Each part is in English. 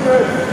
Yeah.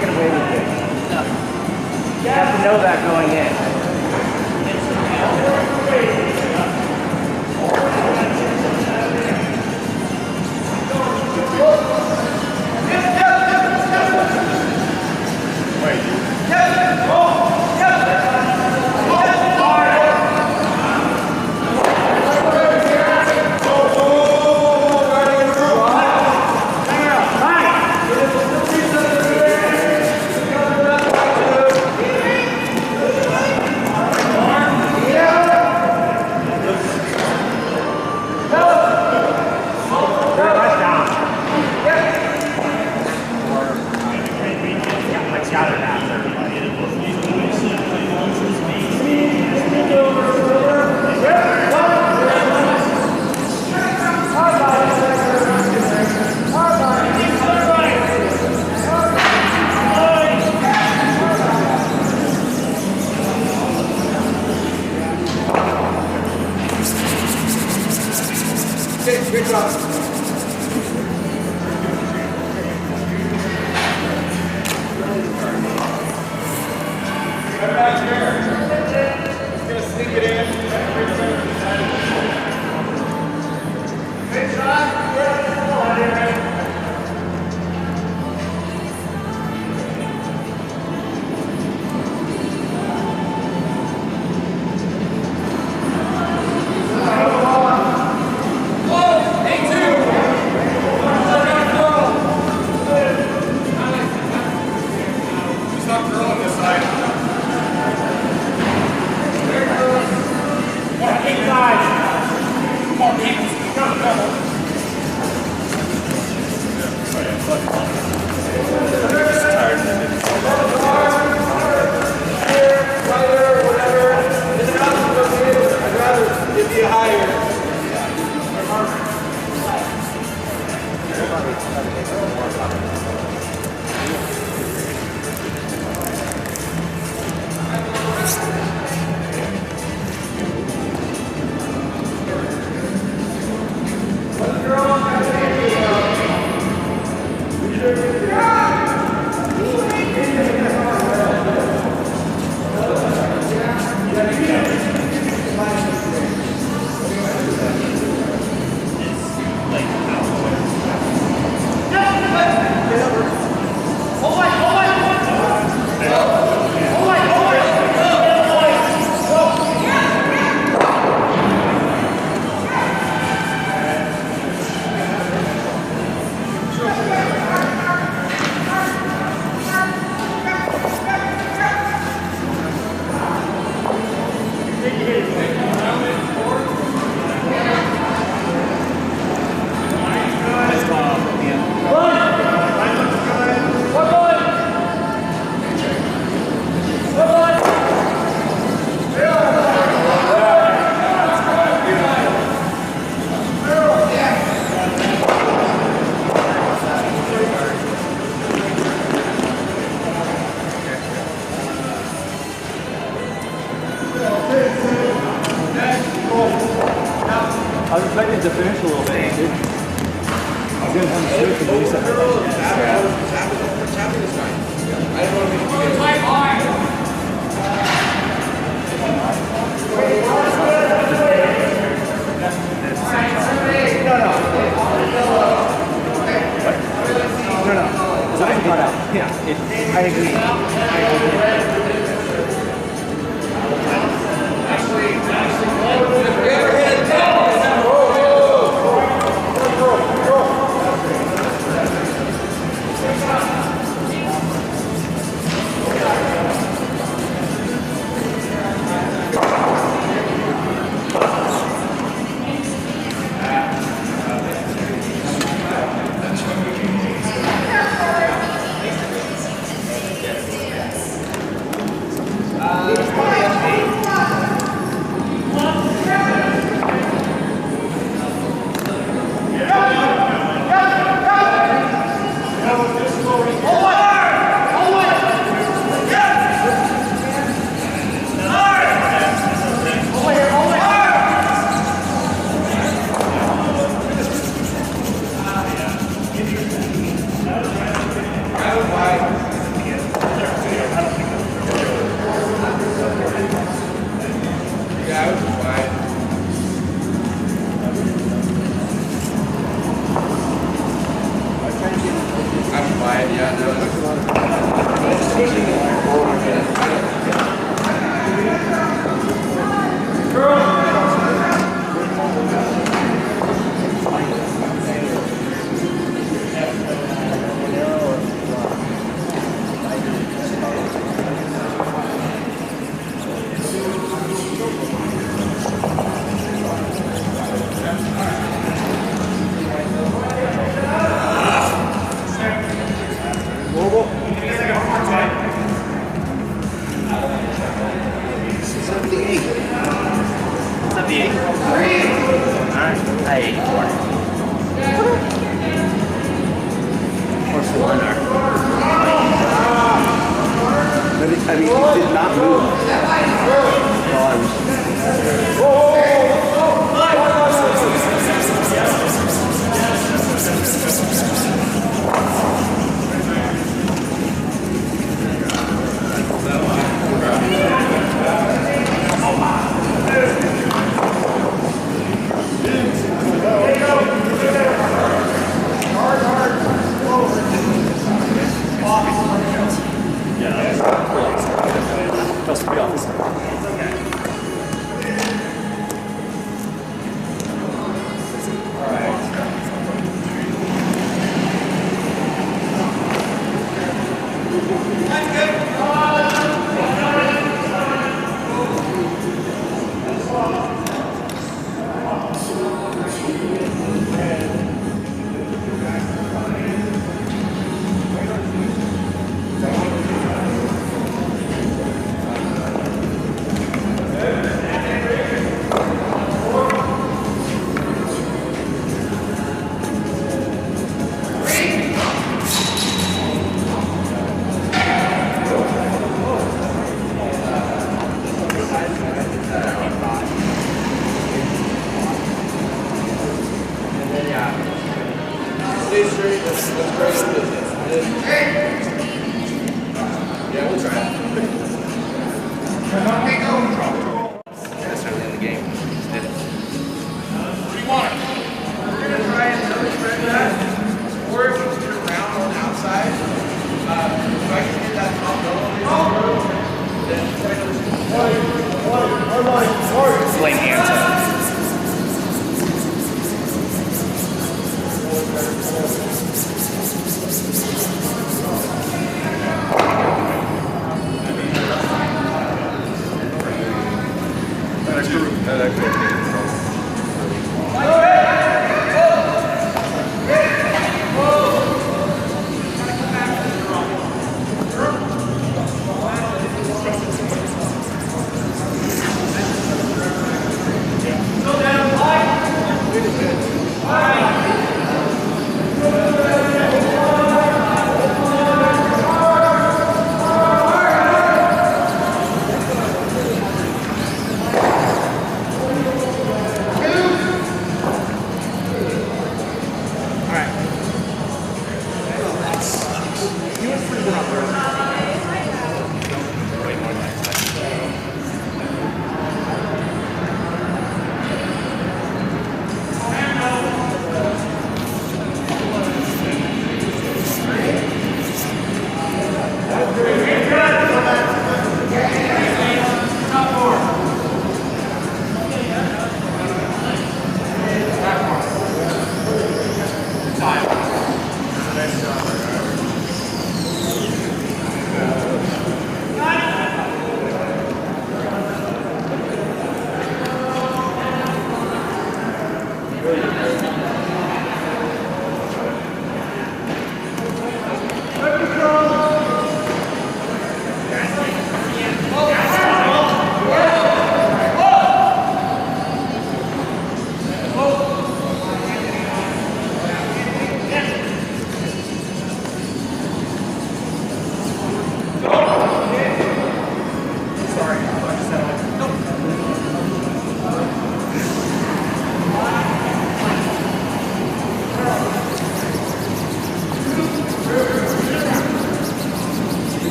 get away with it. You have to know that going in. Good job. Right back here. Just gonna sneak it in. Good shot. I was expecting to finish a little bit, dude. I was going to come shoot the police at What's happening this time? I didn't want to make No. Something got out. Yeah, I agree. It's I mean, he did not move.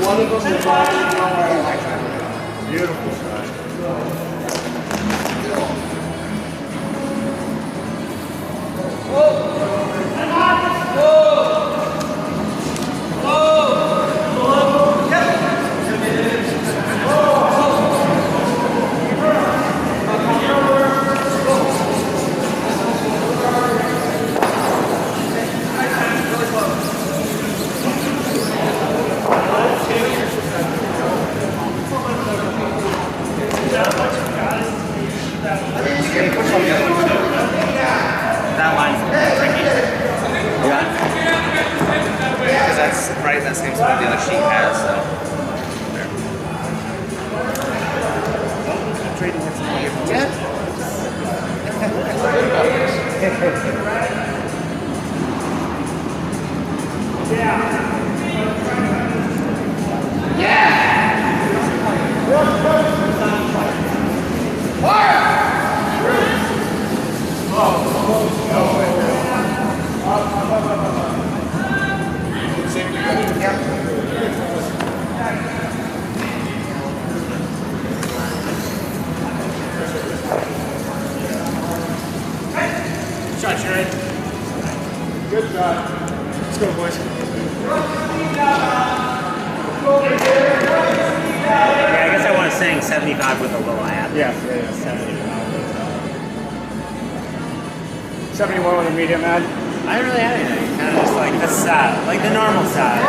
While I was... Beautiful shot. That line's tricky. Yeah. Because that's right in that same spot the other sheet has, so. Keep trading with some of your Shot, Sherry. Good shot. Let's go, boys. Yeah, I guess I want to sing 75 with a low hat. Yeah. 71 with a medium ad. I didn't really have anything. Kind of just like the side, like the normal side.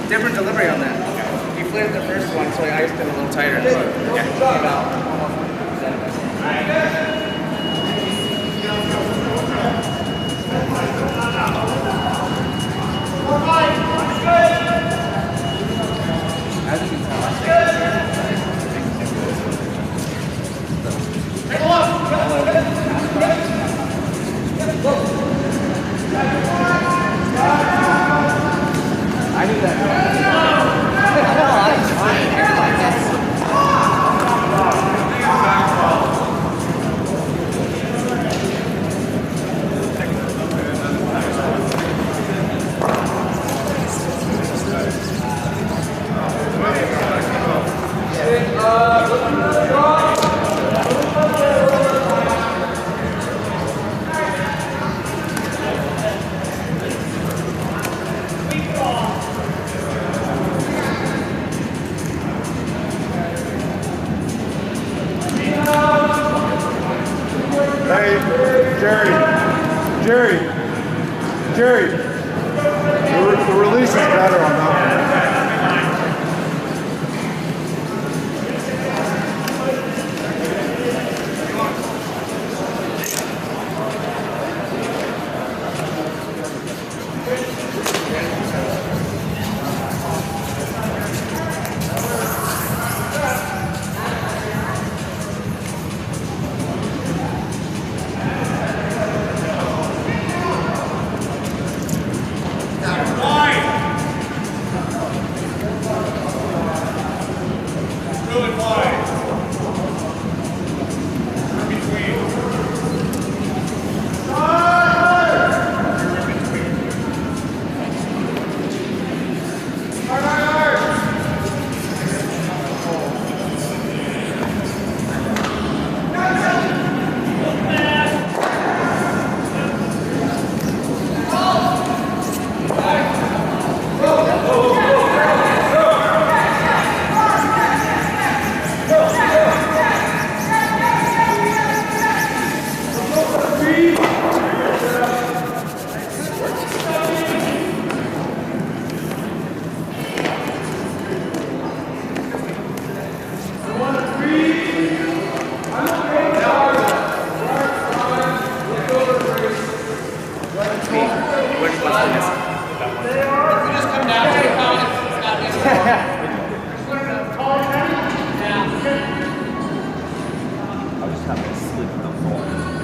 Different delivery on that. You flared the first one, so I iced it a little tighter. I knew that. Hey, Jerry, the release is better on that one.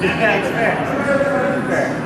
Yeah, it's fair. Fair.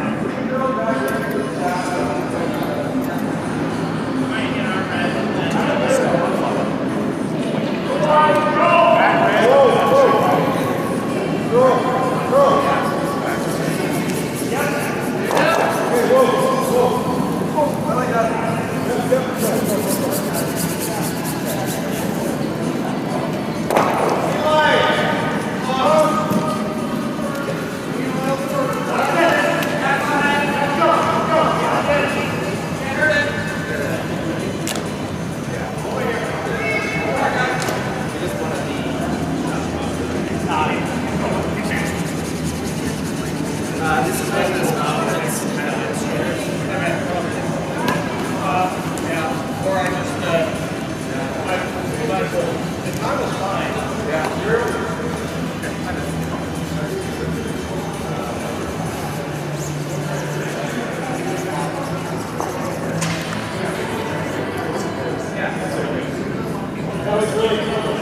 This is what this it's kind of yeah. Or I just I was fine. Yeah. That was really cool.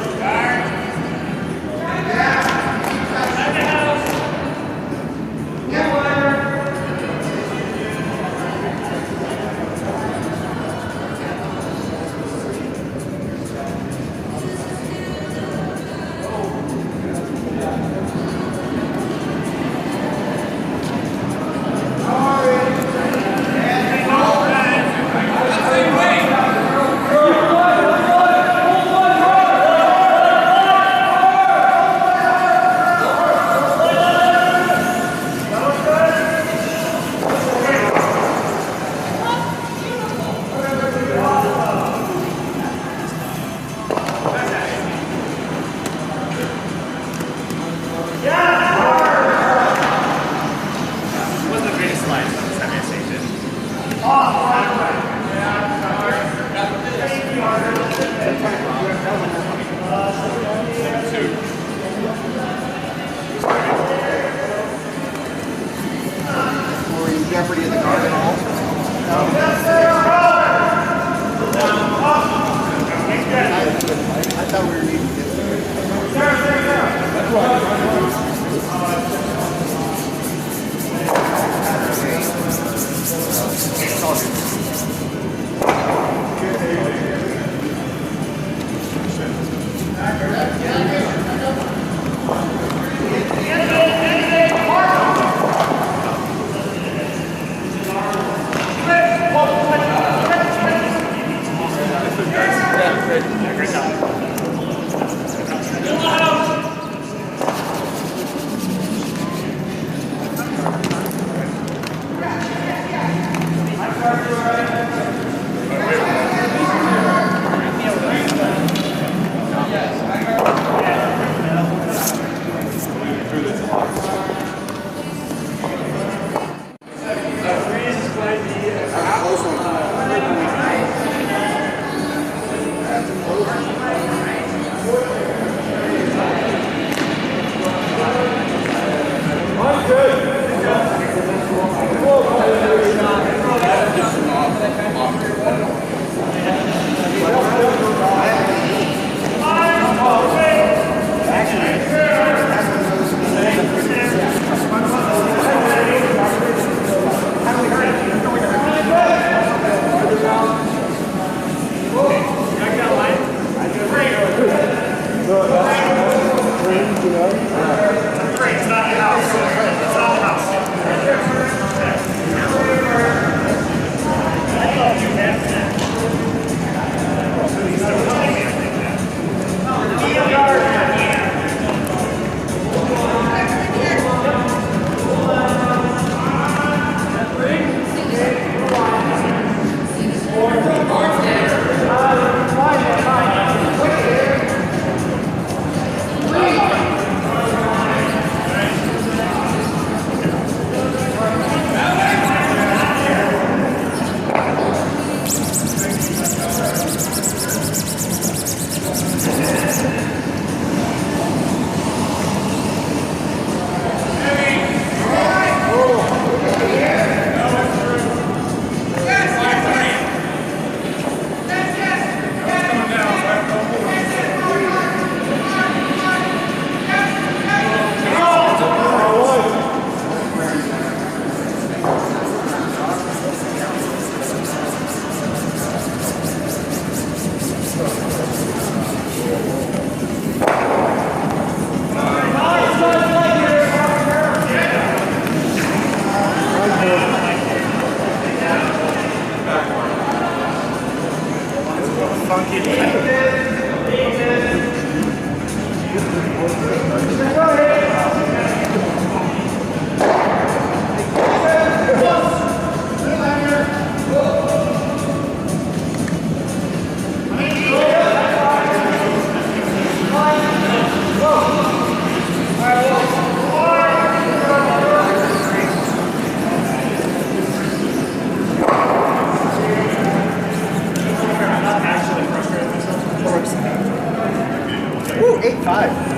Woo, 8-5.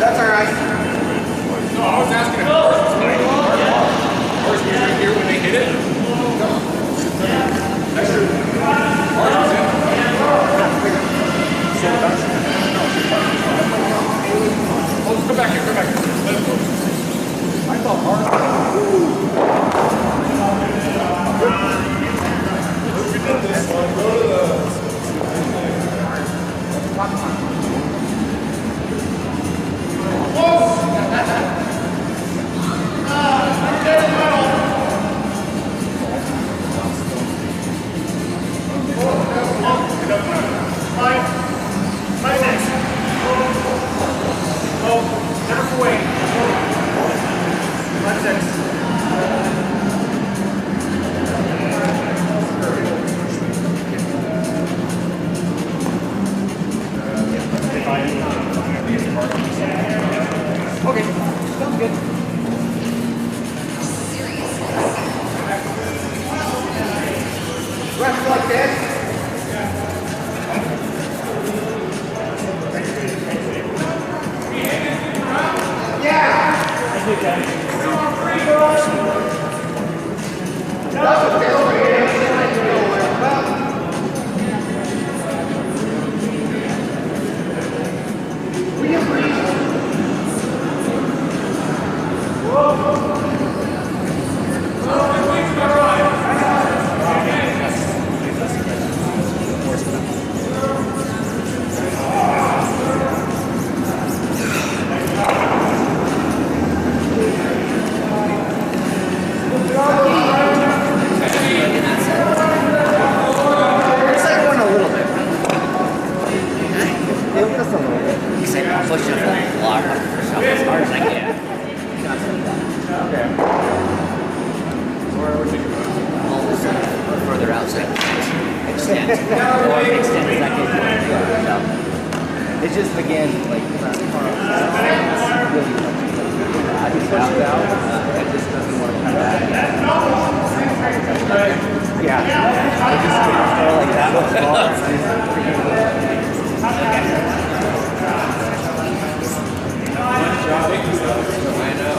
That's all right. No, I was asking if March was playing. March was right here when they hit it. That's true. March was in. Oh, come back here, come back here. Let him go. I thought March. or extend second. It's just again like really he pushed it out and just doesn't want to come back. Yeah. I just can't throw like that much ball. I know.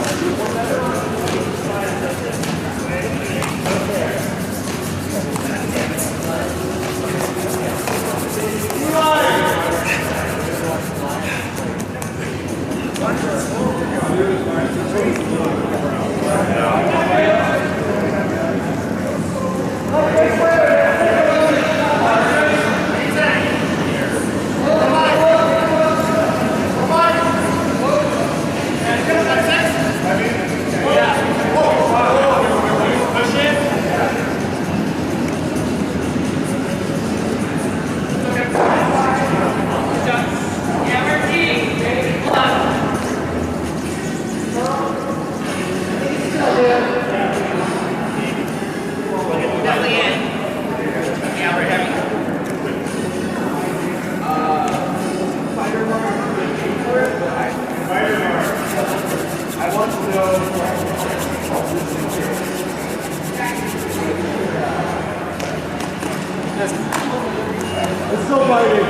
It's still biting.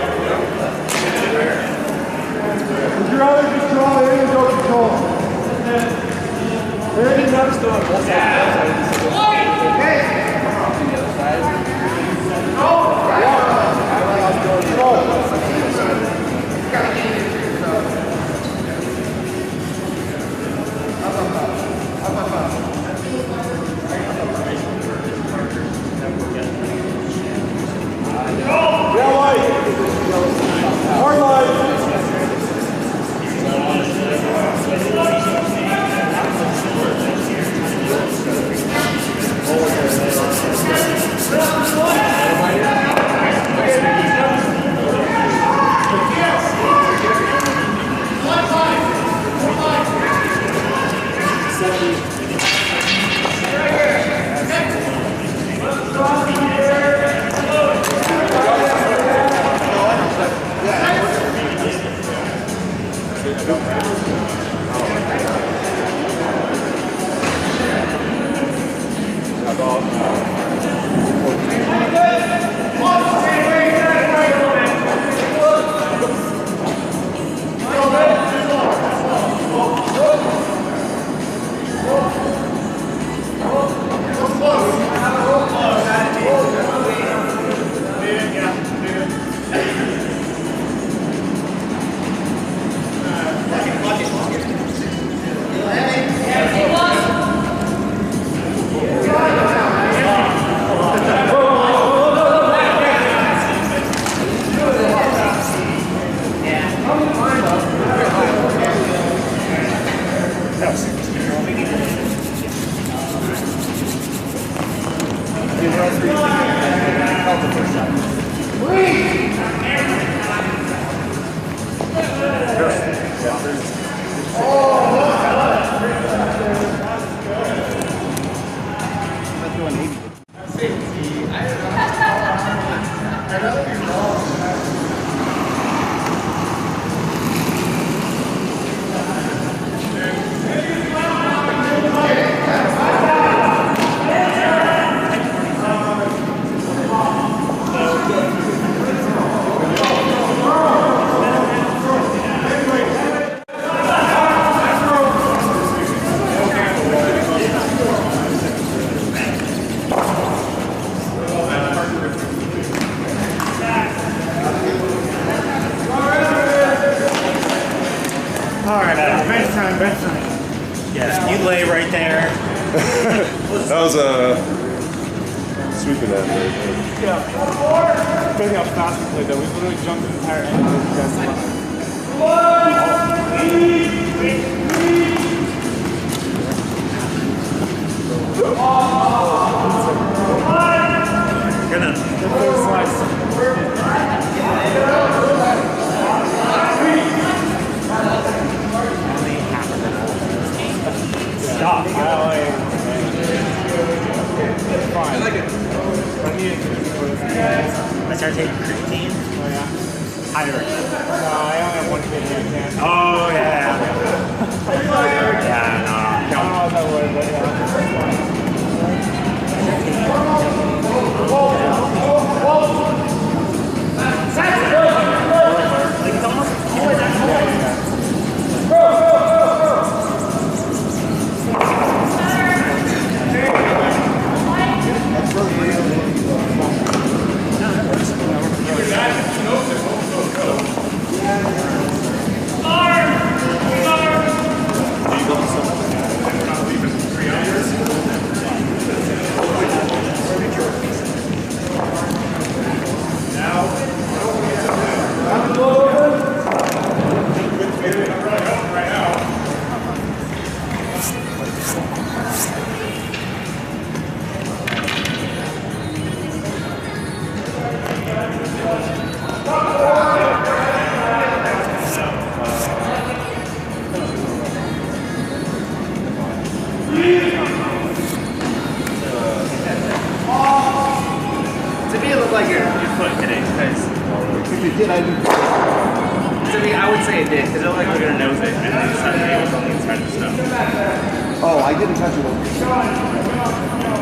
Would you rather just draw in and go control? Maybe not still on both sides. Hard line. Yeah, you lay right there. That was a sweeping that. Yeah. Depending how fast we played though, we literally jumped the entire end of the Stop. Fine. I like it. I started taking creatine. Oh, yeah. Higher. No, I only have one kid here. Can't. Oh, yeah. Yeah, no. I don't know what that was, but yeah. Like, it's almost like that's To me, it looked like your foot hit it. If it did, I didn't. To me, I would say it did, because it looked like we were going to nose it, and then suddenly it was on the inside of the stuff. Oh, I didn't touch it.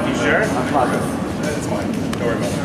You sure? I'm positive. That's fine. Don't worry about it.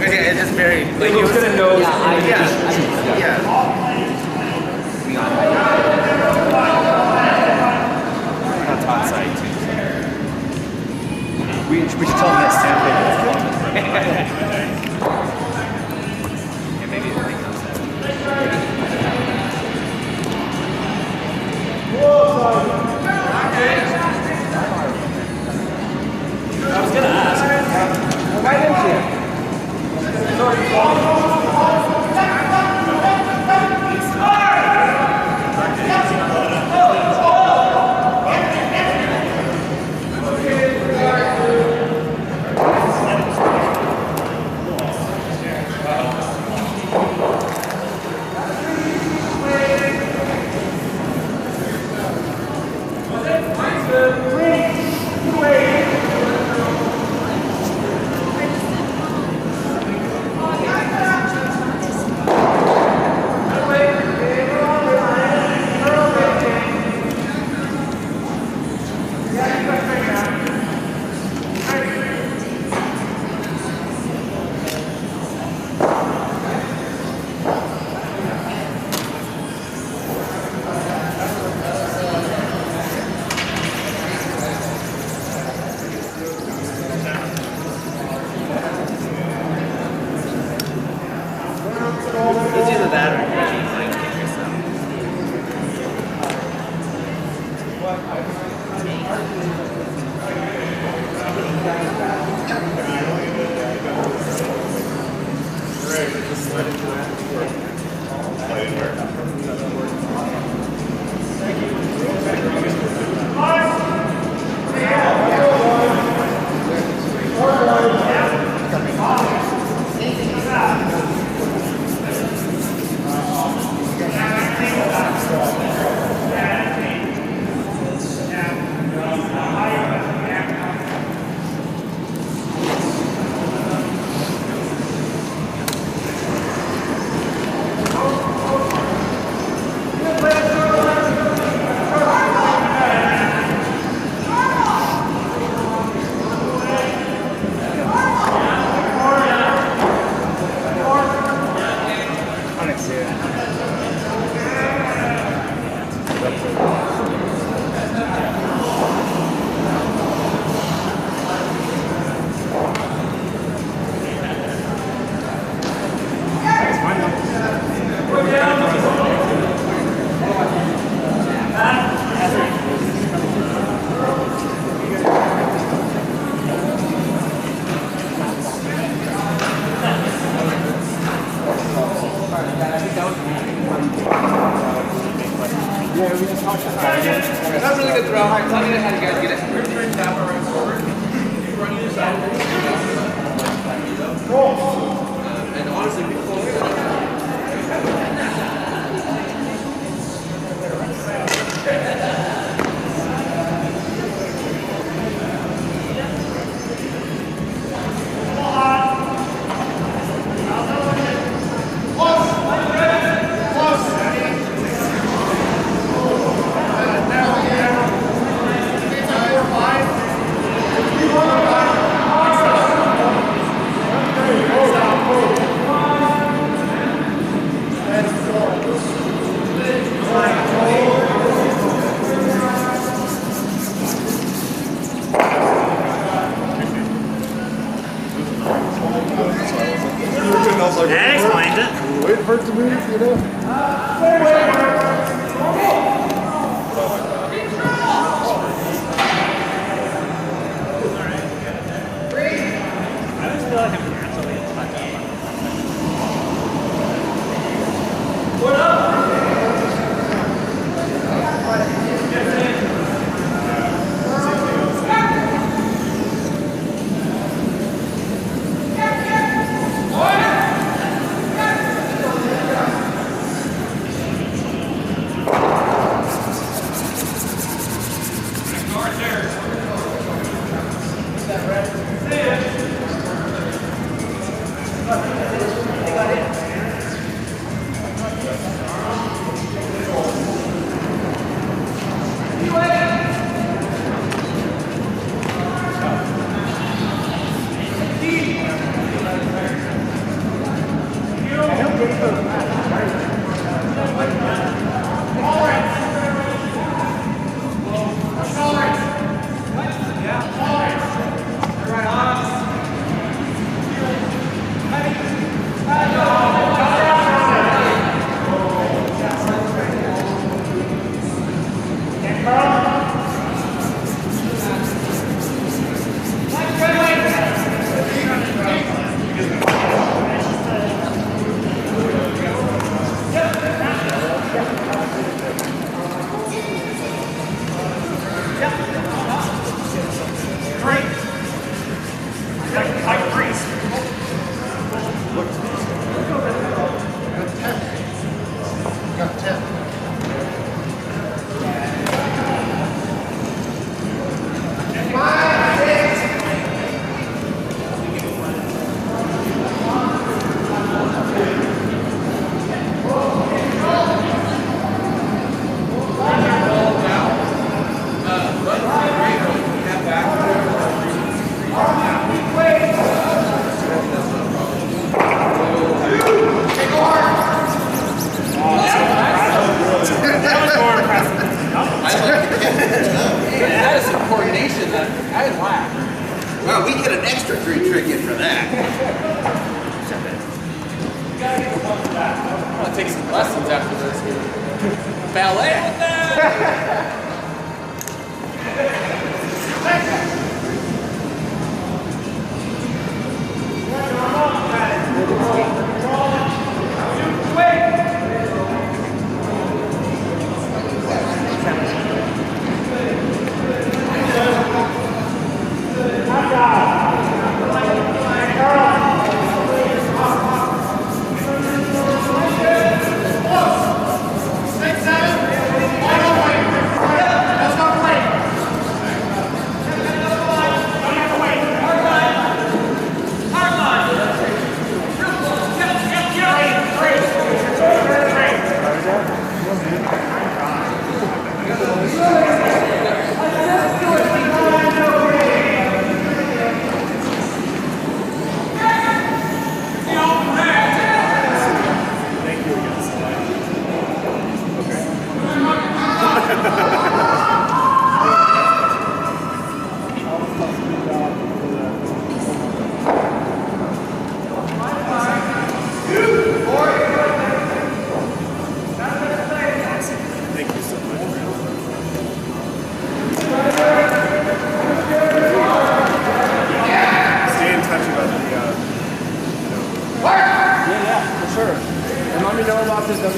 Okay, it's just very. Like, It was gonna nose. Yeah. That's hot side, too. We should tell them that sample. Yeah, maybe it becomes that. I was gonna ask. Why didn't you? That's a really good throw. Alright, tell me how you guys get it. Tap around forward. Run either side. And honestly, people That explains it. Wait for it to move, you know? I just feel like I'm naturally touchy. What up? Well, we get an extra free trick in for that. I'm gonna take some lessons after this. Ballet.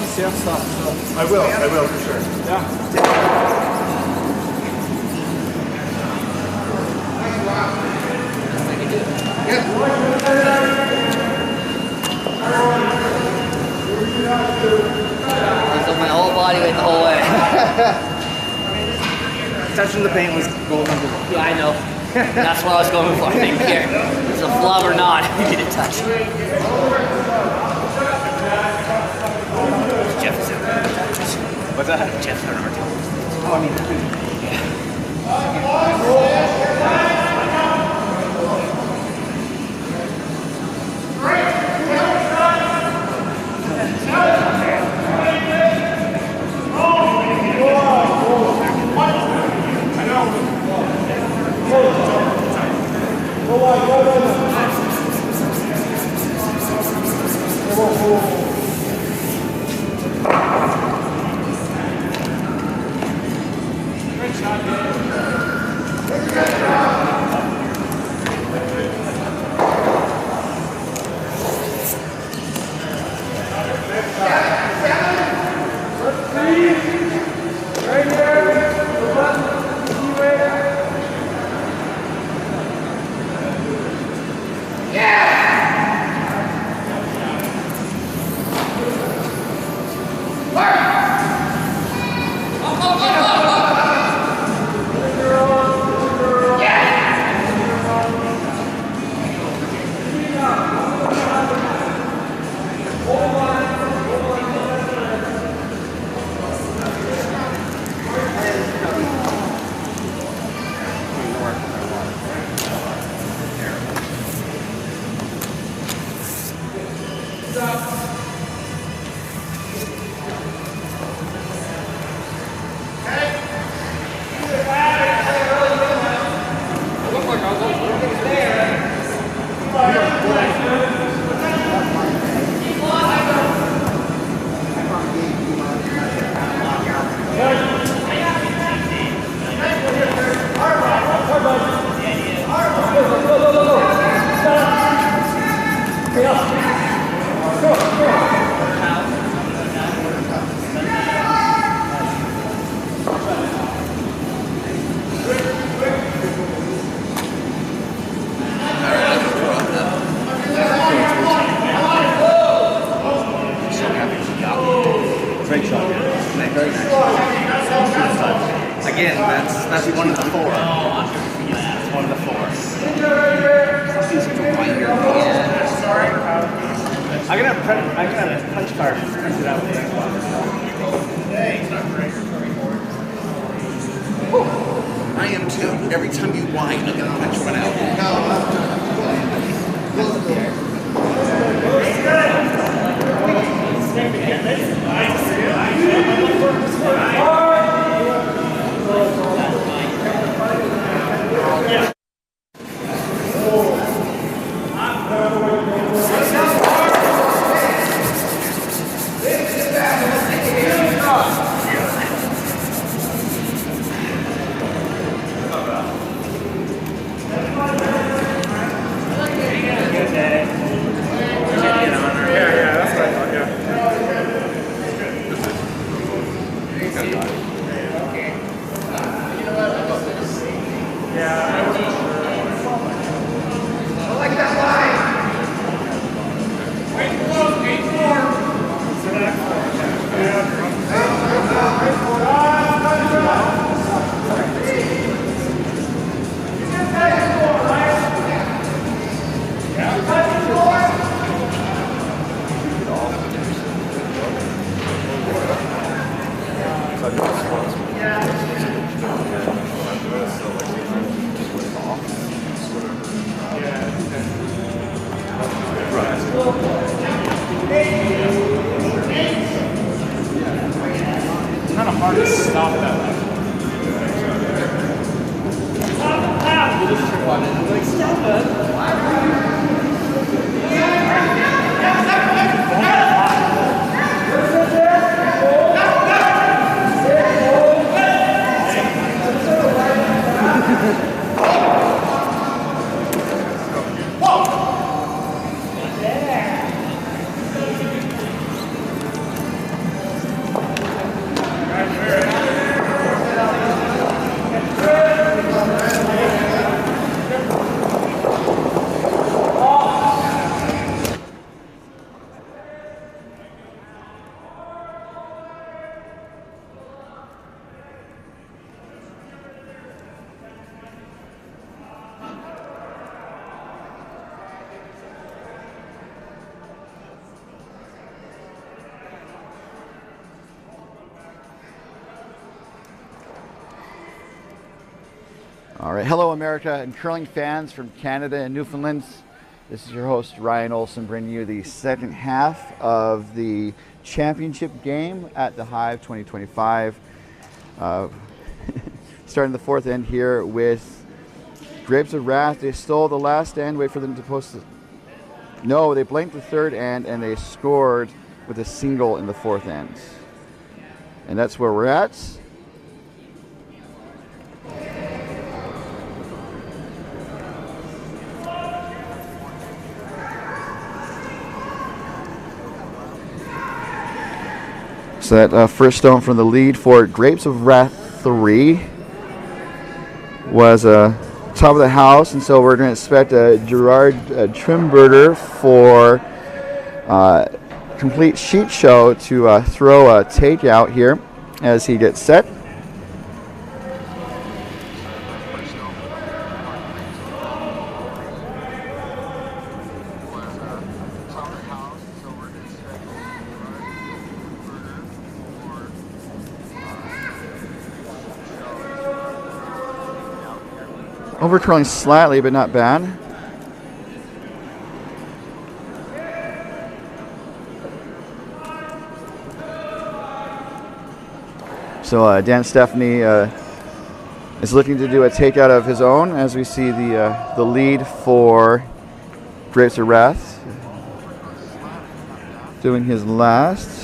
some safe stuff. So. I will for sure. Yeah. I took my whole body weight the whole way. Touching the paint was gold number 1. Yeah, I know. That's what I was going for. I didn't care. It's a flub or not. You need to touch. Jeff is in there. What's that? Jeff's on our team. Oh, I mean, Great shot, yeah. very nice. Again, that's one of the 4. It's one of the 4. I'm gonna have a punch card printed out. I am too. Every time you whine, I'm gonna punch one out. It's kind of hard to stop that. You just trip on it. Like, stop it. All right, hello America and curling fans from Canada and Newfoundland. This is your host Ryan Olson bringing you the second half of the championship game at the Hive 2025. Starting the fourth end here with Grapes of Wrath. They stole the last end, wait for them to post it. No, they blanked the third end and they scored with a single in the fourth end. And that's where we're at. So that first stone from the lead for Grapes of Wrath 3 was top of the house, and so we're going to expect Gerard Trimberger for complete sheet show to throw a takeout here as he gets set. Overcurling slightly, but not bad. So Dan Stephanie is looking to do a takeout of his own as we see the lead for Grapes of Wrath doing his last.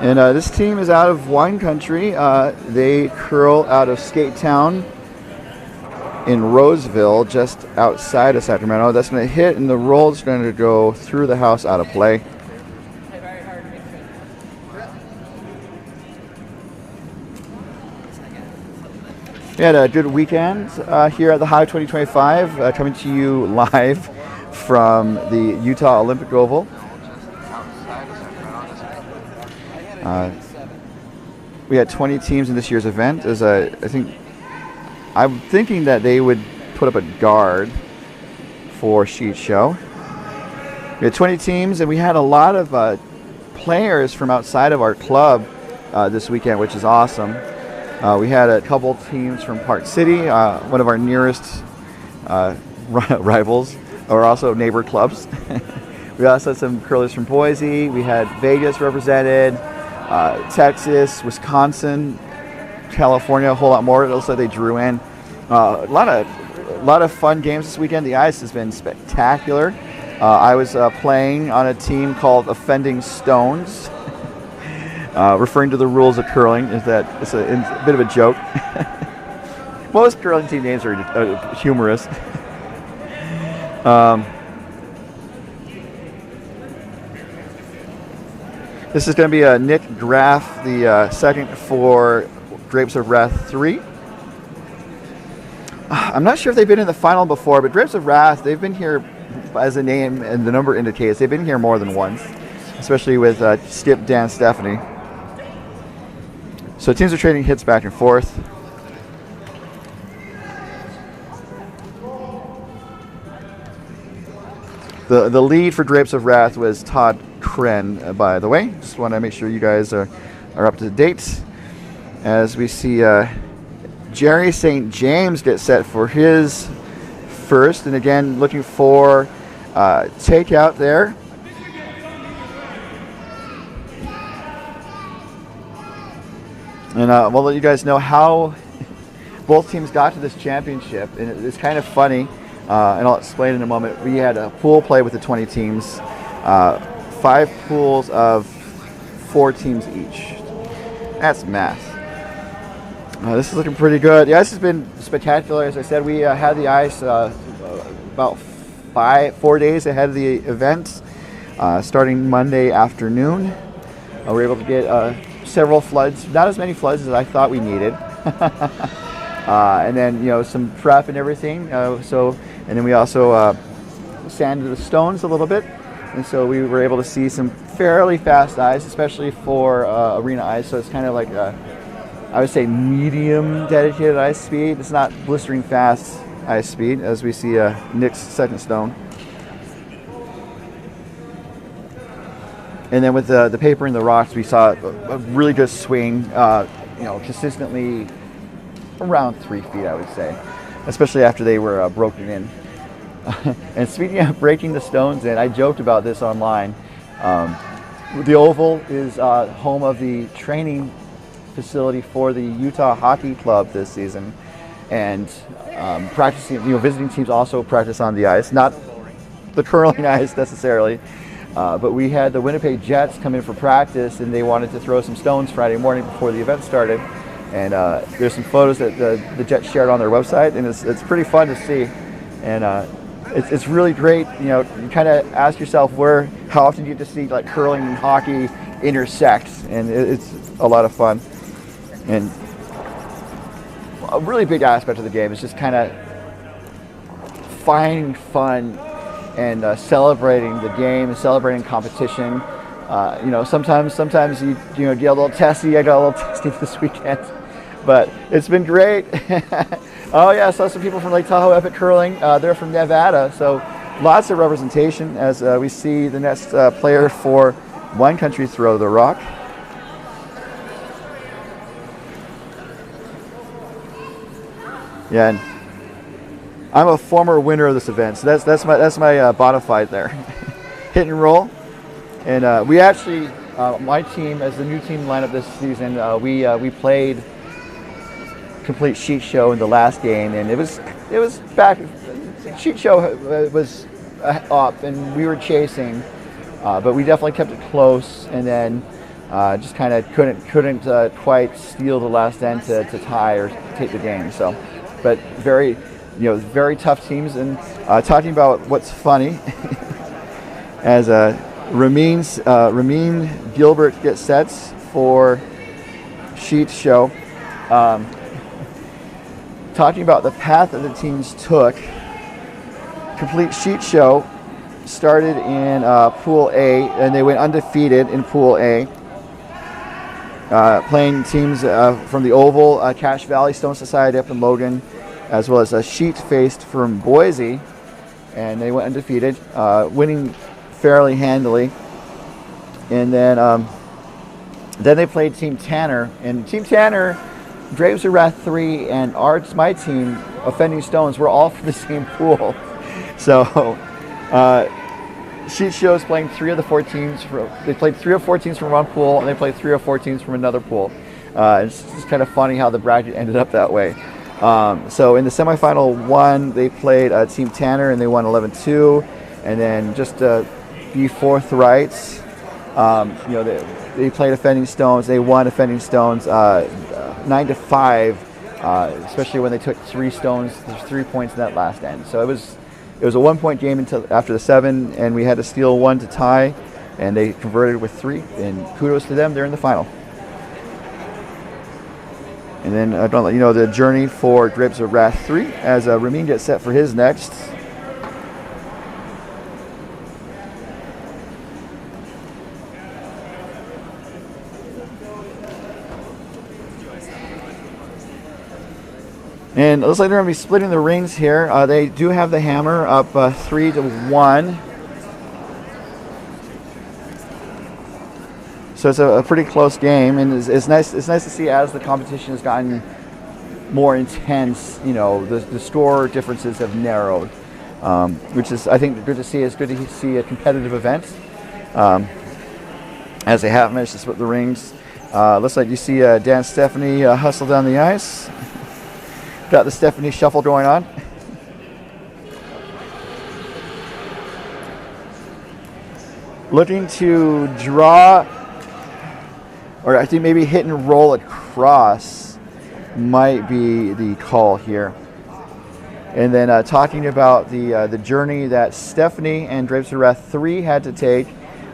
And this team is out of wine country. They curl out of Skate Town in Roseville, just outside of Sacramento. That's going to hit, and the roll is going to go through the house out of play. We had a good weekend here at the Hive 2025, coming to you live from the Utah Olympic Oval. We had 20 teams in this year's event. I'm thinking that they would put up a guard for sheet show. We had 20 teams, and we had a lot of players from outside of our club this weekend, which is awesome. We had a couple teams from Park City, one of our nearest rivals, or also neighbor clubs. We also had some curlers from Boise. We had Vegas represented. Texas, Wisconsin, California, a whole lot more. It looks like they drew in a lot of fun games this weekend. The ice has been spectacular. I was playing on a team called Offending Stones, referring to the rules of curling. Is that it's a bit of a joke. Most curling team names are humorous. This is going to be Nick Graff, the second for Grapes of Wrath 3. I'm not sure if they've been in the final before, but Grapes of Wrath, they've been here, as the name and the number indicates, they've been here more than once, especially with Skip Dan Stephanie. So teams are trading hits back and forth. The lead for Grapes of Wrath was Todd Kren, by the way. Just want to make sure you guys are up to date. As we see Jerry St. James get set for his first. And again, looking for takeout there. And we'll let you guys know how both teams got to this championship. And it's kind of funny. And I'll explain in a moment. We had a pool play with the 20 teams, 5 pools of 4 teams each. That's math. This is looking pretty good. The ice has been spectacular. As I said, we had the ice about 4 days ahead of the event, starting Monday afternoon. We were able to get several floods, not as many floods as I thought we needed. And then, some prep and everything. And then we also sanded the stones a little bit. And so we were able to see some fairly fast ice, especially for arena ice. So it's kind of like, I would say, medium dedicated ice speed. It's not blistering fast ice speed, as we see Nick's second stone. And then with the paper and the rocks, we saw a really good swing. consistently around 3 feet, I would say, especially after they were broken in. And speaking of breaking the stones in, I joked about this online. The Oval is home of the training facility for the Utah Hockey Club this season, and practicing, visiting teams also practice on the ice, not the curling ice necessarily, but we had the Winnipeg Jets come in for practice, and they wanted to throw some stones Friday morning before the event started. And there's some photos that the Jets shared on their website, and it's pretty fun to see. And it's really great. You kind of ask yourself how often do you get to see like curling and hockey intersect, and it's a lot of fun. And a really big aspect of the game is just kind of finding fun and celebrating the game and celebrating competition. Sometimes you get a little testy. I got a little testy this weekend, but it's been great. Oh yeah, I saw some people from Lake Tahoe Epic Curling. They're from Nevada, so lots of representation as we see the next player for one country throw the rock. Yeah, and I'm a former winner of this event, so that's my bona fide there. Hit and roll, and we actually, my team as the new team lineup this season, we played complete sheet show in the last game, and it was back. Sheet show was up, and we were chasing, but we definitely kept it close, and then just kind of couldn't quite steal the last end to tie or take the game. So. But very tough teams. And talking about what's funny, as Ramin Gilbert gets sets for sheet show. Talking about the path that the teams took. Complete sheet show started in Pool A, and they went undefeated in Pool A. Playing teams from the Oval, Cache Valley Stone Society up in Logan, as well as a sheet faced from Boise, and they went undefeated, winning fairly handily. And then they played Team Tanner, and Team Tanner, Drapes of Wrath 3, and my team, Offending Stones, were all from the same pool. So sheet shows playing 3 of the 4 teams. They played 3 of 4 teams from one pool, and they played 3 of 4 teams from another pool. It's just kind of funny how the bracket ended up that way. So in the semifinal one, they played Team Tanner, and they won 11-2. And then just be forthright, they played Offending Stones. They won Offending Stones 9-5, especially when they took 3 stones. There's 3 points in that last end. So it was a 1-point game until after the 7, and we had to steal 1 to tie, and they converted with 3. And kudos to them; they're in the final. And then don't let you know the journey for Drapes of Wrath 3 as Ramin gets set for his next. And it looks like they're going to be splitting the rings here. They do have the hammer up 3-1. So it's a pretty close game, and it's nice. It's nice to see as the competition has gotten more intense. The score differences have narrowed, which is, I think, good to see. It's good to see a competitive event, as they have managed to split the rings. Looks like you see Dan Stephanie hustle down the ice. Got the Stephanie shuffle going on. Looking to draw, or I think maybe hit and roll across might be the call here. And then talking about the journey that Stephanie and Drapes of Wrath 3 had to take.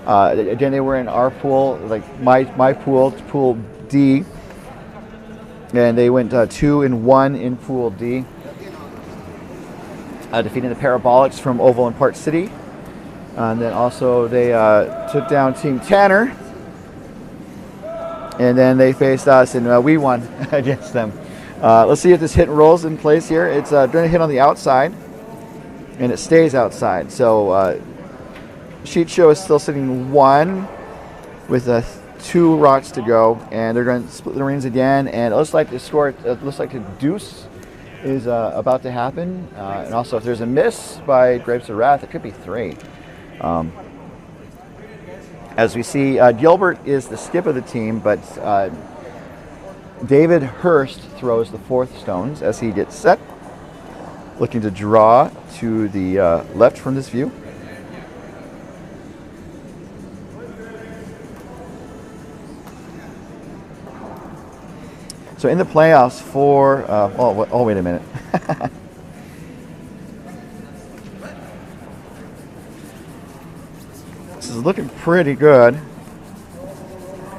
Again, they were in our pool, like my pool, Pool D. And they went 2-1 in Pool D, defeating the Parabolics from Oval and Park City. And then also they took down Team Tanner, and then they faced us, and we won against them. Let's see if this hit and rolls in place here. It's going to hit on the outside, and it stays outside. So sheet show is still sitting 1 with 2 rocks to go, and they're going to split the rings again. And it looks like the score. It looks like a deuce is about to happen. And also, if there's a miss by Grapes of Wrath, it could be 3. As we see, Gilbert is the skip of the team, but David Hurst throws the 4th stones as he gets set, looking to draw to the left from this view. So in the playoffs for, oh wait a minute. This is looking pretty good.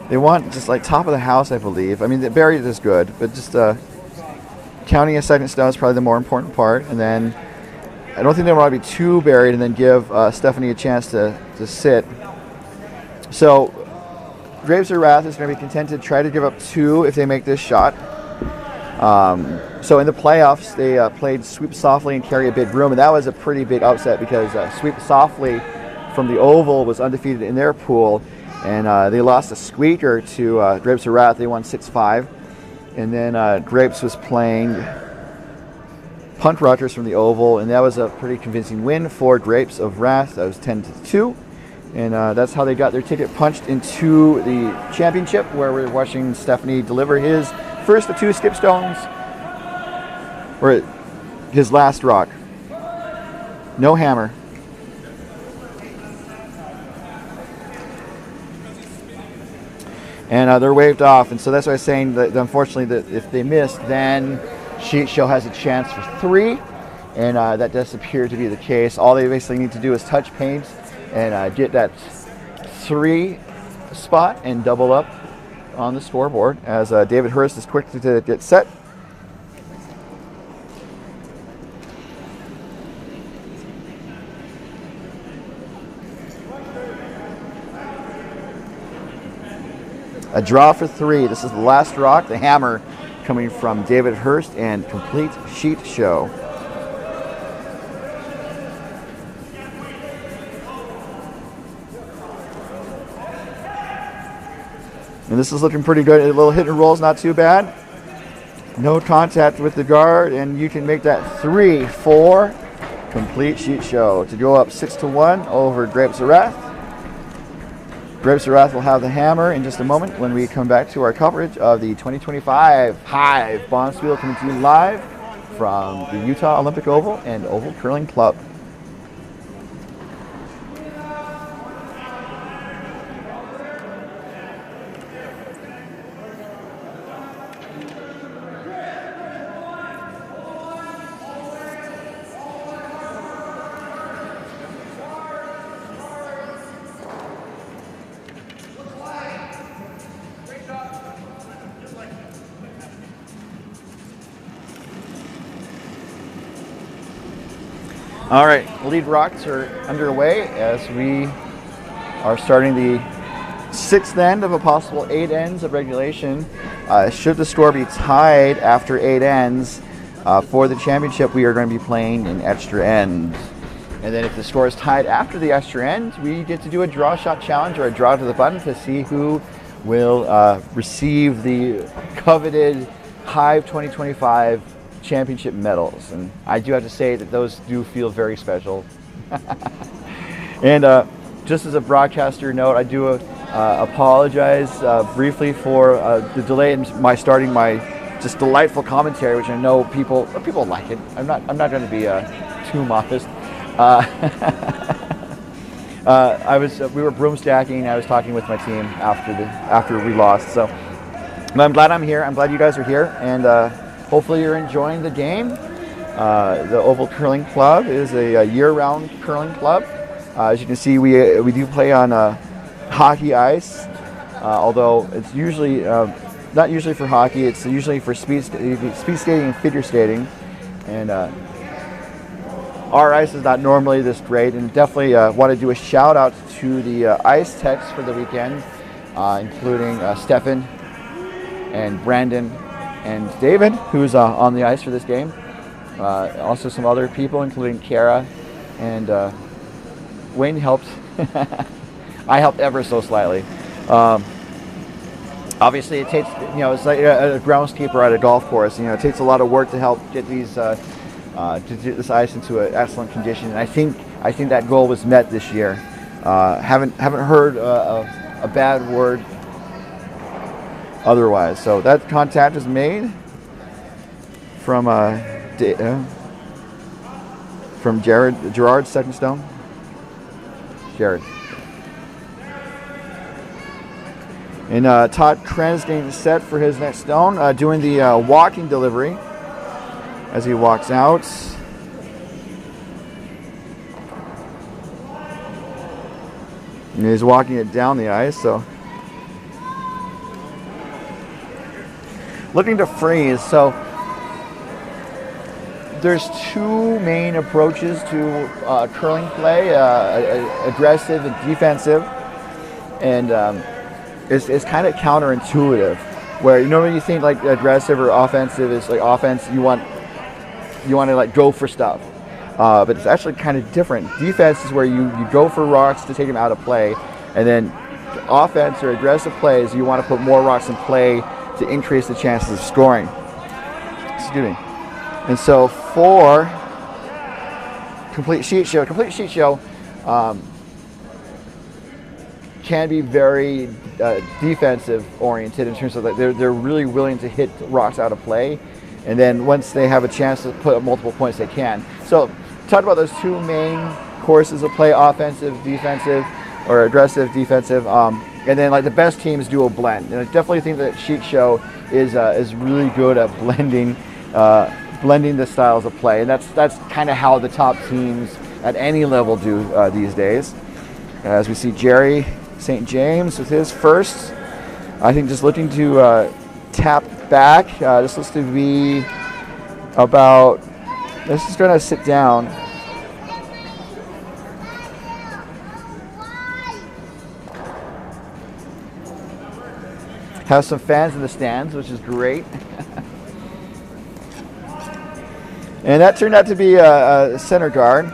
They want just like top of the house, I believe. I mean, the buried is good, but just counting a 2nd stone is probably the more important part. And then I don't think they want to be too buried and then give Stephanie a chance to sit. So Grapes of Wrath is going to be content to try to give up 2 if they make this shot. So in the playoffs, they played Sweep Softly and Carry a Big Room, and that was a pretty big upset because Sweep Softly from the Oval was undefeated in their pool, and they lost a squeaker to Grapes of Wrath. They won 6-5. And then Grapes was playing Punt Rogers from the Oval, and that was a pretty convincing win for Grapes of Wrath. That was 10-2. And that's how they got their ticket punched into the championship, where we're watching Stephanie deliver his first of 2 skip stones, or his last rock. No hammer. And they're waved off, and so that's why I was saying that unfortunately that if they missed, then Sheet Show has a chance for 3, and that does appear to be the case. All they basically need to do is touch paint and get that 3 spot and double up on the scoreboard as David Hurst is quick to get set. A draw for 3. This is the last rock, the hammer, coming from David Hurst and Complete Sheet Show. And this is looking pretty good. A little hit and roll is not too bad. No contact with the guard, and you can make that 3 for Complete Sheet Show to go up 6-1 over Grapes of Wrath. Grapes of Wrath will have the hammer in just a moment when we come back to our coverage of the 2025 Hive Bonspiel, coming to you live from the Utah Olympic Oval and Oval Curling Club. All right, lead rocks are underway as we are starting the 6th end of a possible 8 ends of regulation. Should the score be tied after 8 ends for the championship, we are going to be playing an extra end. And then if the score is tied after the extra end, we get to do a draw shot challenge or a draw to the button to see who will receive the coveted Hive 2025 championship medals. And I do have to say that those do feel very special. And just as a broadcaster note, I do apologize briefly for the delay in my starting my just delightful commentary, which I know people like it. I'm not going to be too modest. We were broomstacking. I was talking with my team after we lost. So, but I'm glad I'm here. I'm glad you guys are here, and hopefully you're enjoying the game. The Oval Curling Club is a year-round curling club. As you can see, we do play on hockey ice, although it's usually not usually for hockey. It's usually for speed skating and figure skating, and our ice is not normally this great. And definitely want to do a shout out to the ice techs for the weekend, including Stefan and Brandon and David, who's on the ice for this game. Also some other people, including Kara, and Wayne helped. I helped ever so slightly. Obviously, it takes, it's like a groundskeeper at a golf course. It takes a lot of work to help get these to get this ice into an excellent condition. And I think that goal was met this year. Haven't heard a bad word otherwise. So that contact is made from Gerard's second stone. Jared. And Todd Krenz getting set for his next stone, doing the walking delivery as he walks out. And he's walking it down the ice, so. Looking to freeze, so there's two main approaches to curling play, aggressive and defensive. And it's kind of counterintuitive, where when you think like aggressive or offensive is like offense, you want to like go for stuff, but it's actually kind of different. Defense is where you go for rocks to take them out of play, and then offense or aggressive plays, you want to put more rocks in play to increase the chances of scoring. Excuse me. And so for complete sheet show can be very defensive oriented in terms of like they're really willing to hit rocks out of play, and then once they have a chance to put up multiple points, they can. So talk about those two main courses of play: offensive, defensive, or aggressive, defensive. And then like the best teams do a blend. And I definitely think that sheet show is really good at blending the styles of play, and that's kind of how the top teams at any level do these days. As we see Jerry St. James with his first, I think just looking to tap back. This looks to be about, this is going to sit down. Have some fans in the stands, which is great. And that turned out to be a center guard.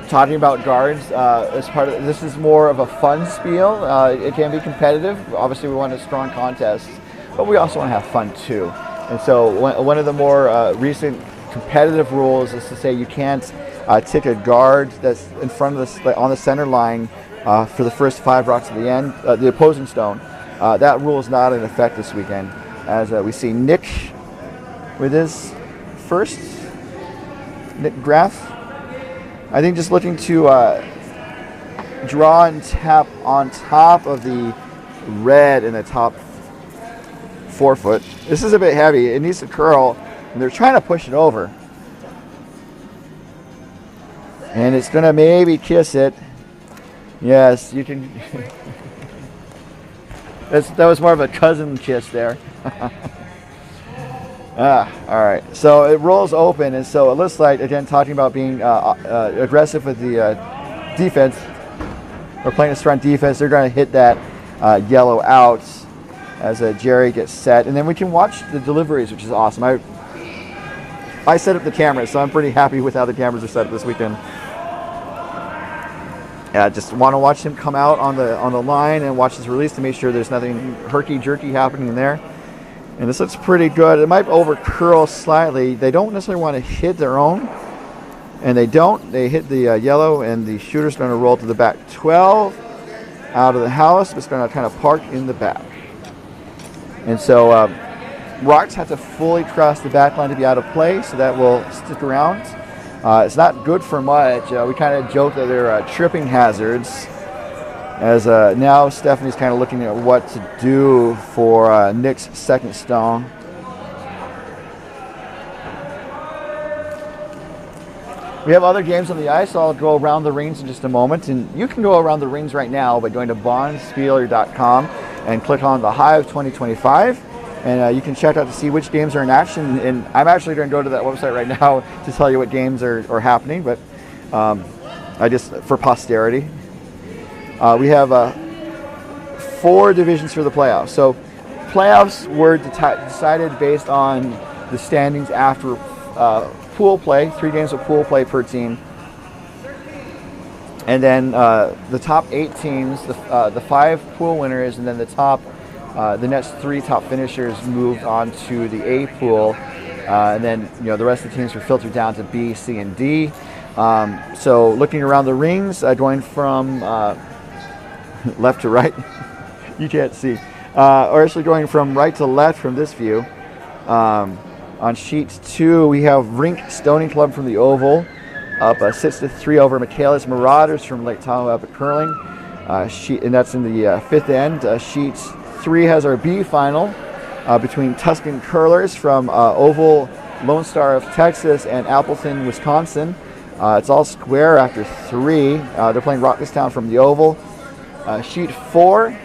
Talking about guards, as part of this is more of a fun spiel. It can be competitive. Obviously, we want a strong contest, but we also want to have fun too. And so, one of the more recent competitive rules is to say you can't tick a guard that's in front of on the center line for the first 5 rocks at the end, the opposing stone. That rule is not in effect this weekend, as we see Nick with his first. Nick Graff. I think just looking to draw and tap on top of the red in the top 4 foot. This is a bit heavy. It needs to curl, and they're trying to push it over. And it's going to maybe kiss it. Yes, you can. That was more of a cousin kiss there. All right. So it rolls open, and so it looks like, again, talking about being aggressive with the defense. We're playing a strong defense. They're going to hit that yellow out as Jerry gets set, and then we can watch the deliveries, which is awesome. I set up the cameras, so I'm pretty happy with how the cameras are set up this weekend. Yeah, just want to watch him come out on the line and watch his release to make sure there's nothing herky-jerky happening in there. And this looks pretty good. It might over curl slightly. They don't necessarily want to hit their own, and they don't. They hit the yellow, and the shooter's going to roll to the back 12 out of the house. It's going to kind of park in the back. And so rocks have to fully cross the back line to be out of play, so that will stick around. It's not good for much. We kind of joke that they're tripping hazards. As now Stephanie's kind of looking at what to do for Nick's second stone. We have other games on the ice, so I'll go around the rings in just a moment. And you can go around the rings right now by going to bondspieler.com and click on the Hive 2025. And you can check out to see which games are in action. And I'm actually going to go to that website right now to tell you what games are happening, but I just, for posterity. We have 4 divisions for the playoffs. So playoffs were decided based on the standings after pool play, 3 games of pool play per team. And then the top 8 teams, the 5 pool winners, and then the top The next 3 top finishers moved on to the A pool, and then the rest of the teams were filtered down to B, C, and D. So looking around the rings, going from left to right, you can't see, or actually going from right to left from this view. On sheet 2, we have Rink Stoning Club from the Oval, up 6-3 over Michaelis Marauders from Lake Tahoe up at Curling. And that's in the 5th end. Sheet 3 has our B final between Tuscan Curlers from Oval Lone Star of Texas and Appleton, Wisconsin. It's all square after 3. They're playing Rockestown from the Oval. Sheet 4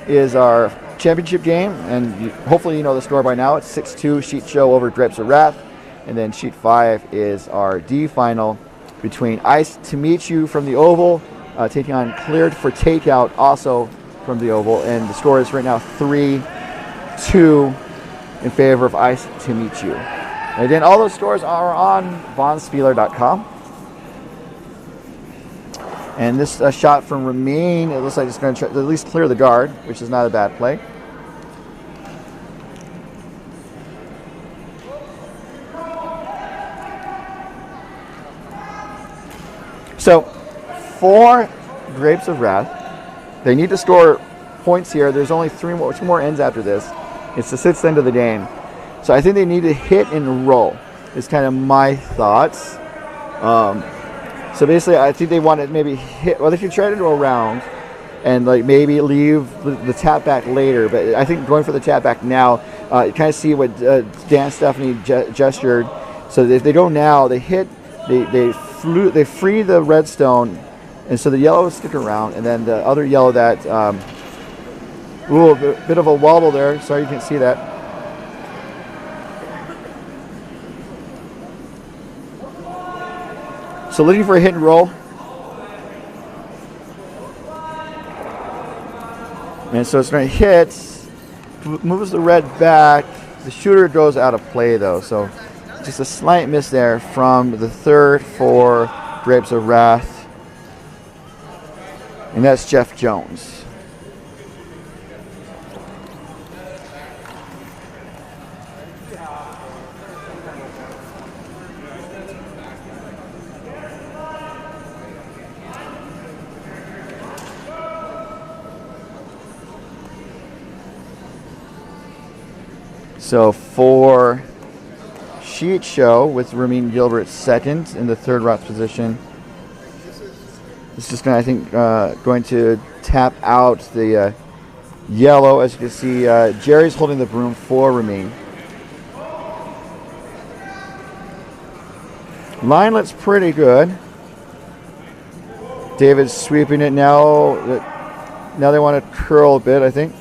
is our championship game, and hopefully you know the score by now. It's 6-2 Sheet Show over Drapes of Wrath. And then Sheet 5 is our D final between Ice to Meet You from the Oval, taking on Cleared for Takeout, also from the Oval. And the score is right now 3-2 in favor of Ice to Meet You. And again, all those scores are on vonspieler.com. And this shot from Remain, it looks like it's going to try to at least clear the guard, which is not a bad play. So, for Grapes of Wrath, they need to score points here. There's only 2 more ends after this. It's the 6th end of the game. So I think they need to hit and roll, is kind of my thoughts. So basically, I think they want to maybe hit, well, they could try to go around and like maybe leave the tap back later. But I think going for the tap back now, you kind of see what Dan Stephanie gestured. So if they go now, they hit, they free the redstone, and so the yellow stick around, and then the other yellow that, ooh, a bit of a wobble there. Sorry you can't see that. So looking for a hit and roll. And so it's going to hit, moves the red back. The shooter goes out of play though, so just a slight miss there from the 3rd for Grapes of Wrath. And that's Jeff Jones. So for Sheet Show with Ramin Gilbert 2nd in the 3rd rot position, it's just going to, I think, going to tap out the yellow. As you can see, Jerry's holding the broom for Ramin. Line looks pretty good. David's sweeping it now. Now they want to curl a bit, I think.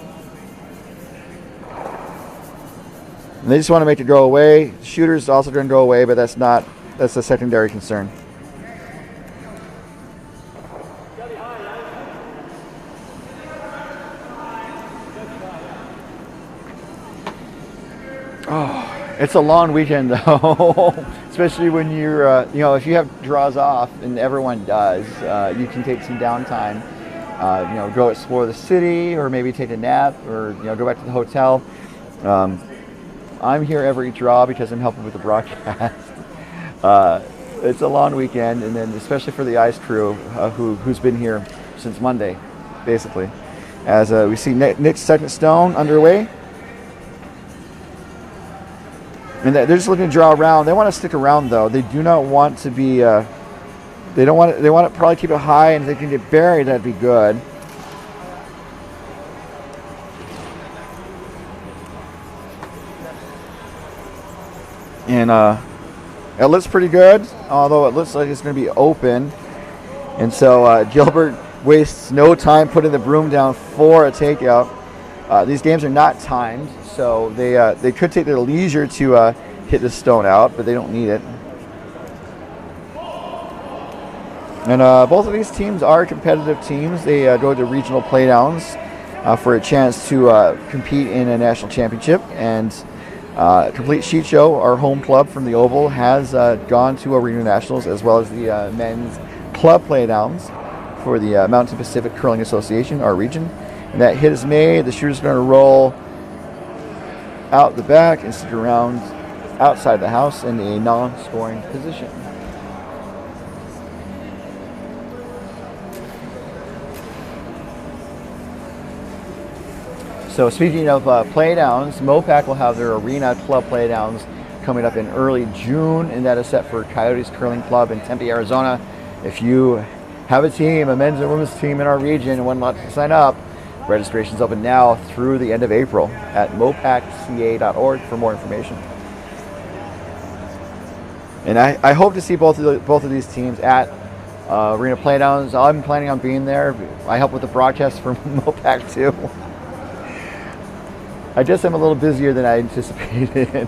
And they just want to make it go away. The shooter's also going to go away, but that's a secondary concern. Oh, it's a long weekend though, especially when you're, if you have draws off, and everyone does, you can take some downtime, go explore the city, or maybe take a nap, or go back to the hotel. I'm here every draw because I'm helping with the broadcast. It's a long weekend, and then especially for the ice crew who's been here since Monday, basically. As we see Nick's 2nd stone underway. And they're just looking to draw around. They want to stick around though. They do not want to be, they want to probably keep it high, and if they can get buried, that'd be good. And it looks pretty good, although it looks like it's going to be open. And so Gilbert wastes no time putting the broom down for a takeout. These games are not timed, so they could take their leisure to hit the stone out, but they don't need it. And both of these teams are competitive teams. They go to regional playdowns for a chance to compete in a national championship. And Complete Sheet Show, our home club from the Oval, has gone to Arena Nationals, as well as the men's club playdowns for the Mountain Pacific Curling Association, our region. And that hit is made. The shooter's going to roll out the back and stick around outside the house in a non-scoring position. So speaking of playdowns, Mopac will have their arena club playdowns coming up in early June, and that is set for Coyotes Curling Club in Tempe, Arizona. If you have a team, a men's and women's team in our region and would like to sign up, registration's open now through the end of April at mopacca.org for more information. And I hope to see both of these teams at arena playdowns. I'm planning on being there. I help with the broadcast for Mopac too. I guess I'm a little busier than I anticipated.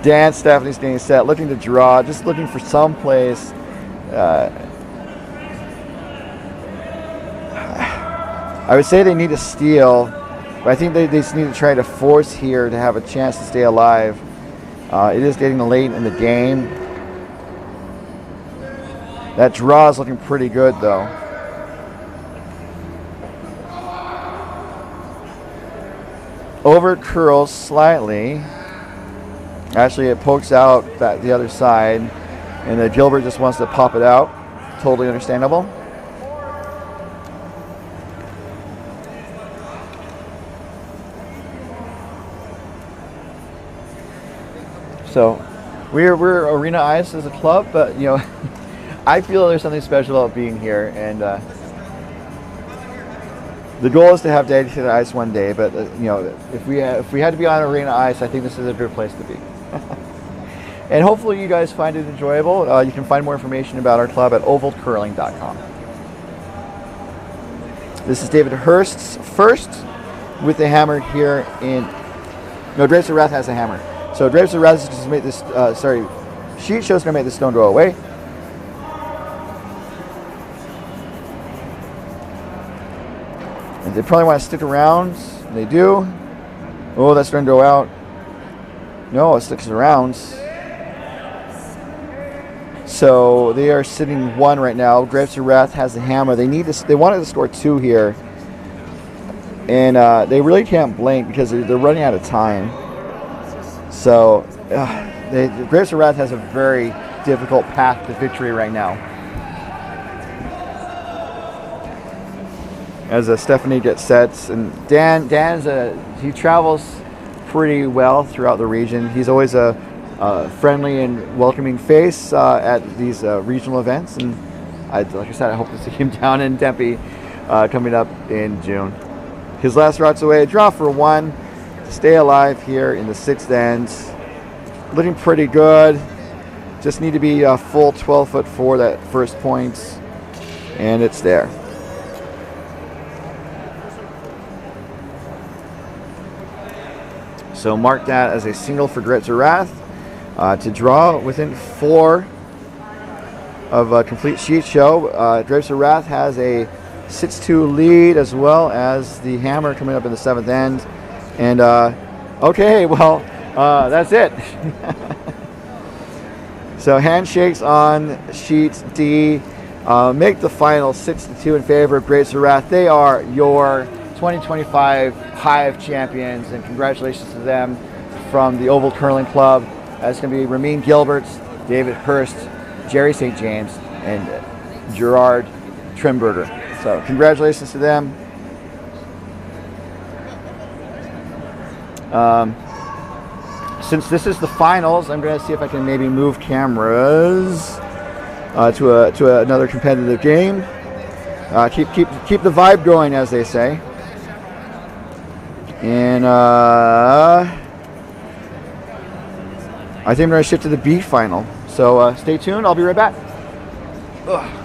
Dan, Stephanie's getting set, looking to draw, just looking for some place. I would say they need a steal, but I think they just need to try to force here to have a chance to stay alive. It is getting late in the game. That draw is looking pretty good though. Over curls slightly. Actually, it pokes out the other side, and Gilbert just wants to pop it out. Totally understandable. So, we're Arena Ice as a club, but you know, I feel there's something special about being here, and the goal is to have dedicated ice one day. But you know, if we had to be on Arena Ice, I think this is a good place to be. And hopefully you guys find it enjoyable. You can find more information about our club at ovalcurling.com. This is David Hurst's first with the hammer here in... No, Drapes of Wrath has a hammer. So Drapes of Wrath is just make this... Sheet Show's going to make the stone go away. And they probably want to stick around. And they do. Oh, that's going to go out. No, it sticks around. So they are sitting 1 right now. Grapes of Wrath has the hammer. They wanted to score 2 here, and they really can't blink because they're running out of time. So Grapes of Wrath has a very difficult path to victory right now. As Stephanie gets sets, and he travels pretty well throughout the region. He's always a friendly and welcoming face at these regional events, and like I said, I hope to see him down in Tempe coming up in June. His last routes away, a draw for 1 to stay alive here in the 6th end. Looking pretty good. Just need to be a full 12 foot for that first point, and it's there. So mark that as a single for Grapes of Wrath. To draw within 4 of a complete sheet show. Drapes of Wrath has a 6-2 lead, as well as the hammer coming up in the 7th end. And okay, well, that's it. So handshakes on sheet D make the final 6-2 in favor of Grapes of Wrath. They are your 2025 Hive champions, and congratulations to them from the Oval Curling Club. That's going to be Ramin Gilbert, David Hurst, Jerry St. James, and Gerard Trimberger. So congratulations to them. Since this is the finals, I'm going to see if I can maybe move cameras to another competitive game. Keep the vibe going, as they say. And I think I'm going to shift to the B final. So stay tuned. I'll be right back. Ugh.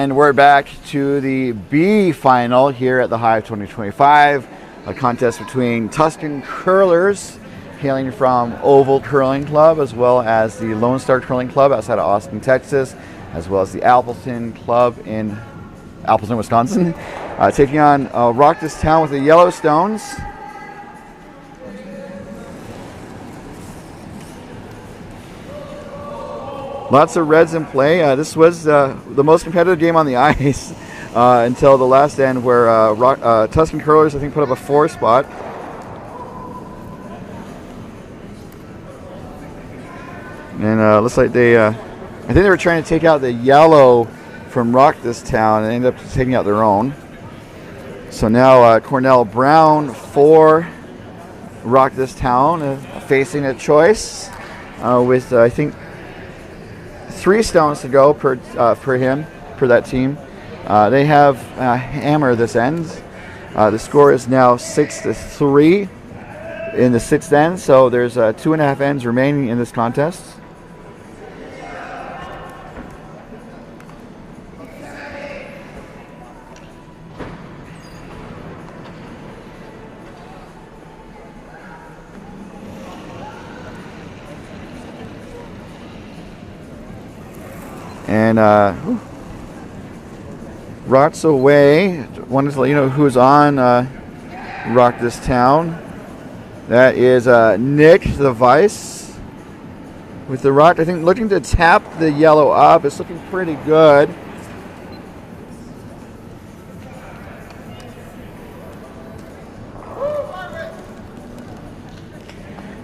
And we're back to the B final here at the Hive 2025, a contest between Tuscan curlers hailing from Oval Curling Club, as well as the Lone Star Curling Club outside of Austin, Texas, as well as the Appleton Club in Appleton, Wisconsin, taking on Rock This Town with the Yellowstones. Lots of reds in play. This was the most competitive game on the ice until the last end, where Tuscan curlers, I think, put up a 4 spot. And looks like they, I think they were trying to take out the yellow from Rock This Town and ended up taking out their own. So now Cornell Brown for Rock This Town facing a choice with, I think, 3 stones to go per that team. They have a hammer this end. The score is now 6-3 in the 6th end, so there's 2.5 ends remaining in this contest. And Rock's away. Wanted to let you know who's on Rock This Town. That is Nick the Vice with the rock. I think looking to tap the yellow up. It's looking pretty good.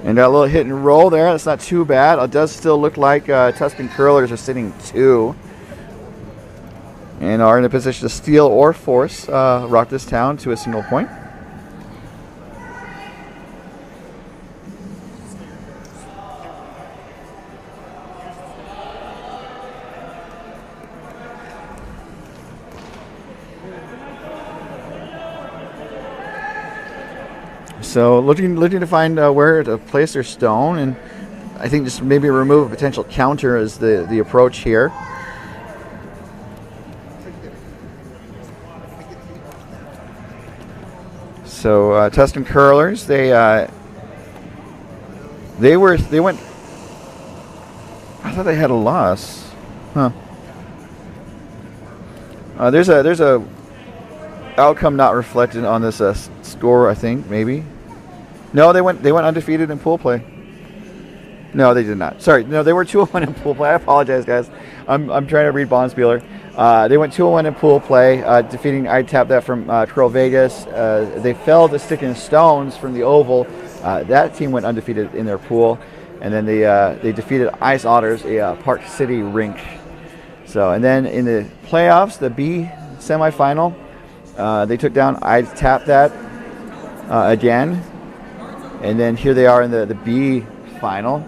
And that little hit and roll there, that's not too bad. It does still look like Tuscan curlers are sitting 2 and are in a position to steal or force Rock This Town to a single point. So looking to find where to place their stone, and I think just maybe remove a potential counter is the approach here. So Tuscan curlers, they went. I thought they had a loss, huh? There's a outcome not reflected on this score, I think, maybe. No, they went undefeated in pool play. No, they did not. Sorry, no, they were 2-1 in pool play. I apologize, guys. I'm trying to read Bonspieler. They went 2-1 in pool play, defeating I tapped that from Troll Vegas. They fell to Stick and Stones from the Oval. That team went undefeated in their pool, and then they defeated Ice Otters, a Park City rink. So, and then in the playoffs, the B semifinal, they took down I tapped that again. And then here they are in the B final,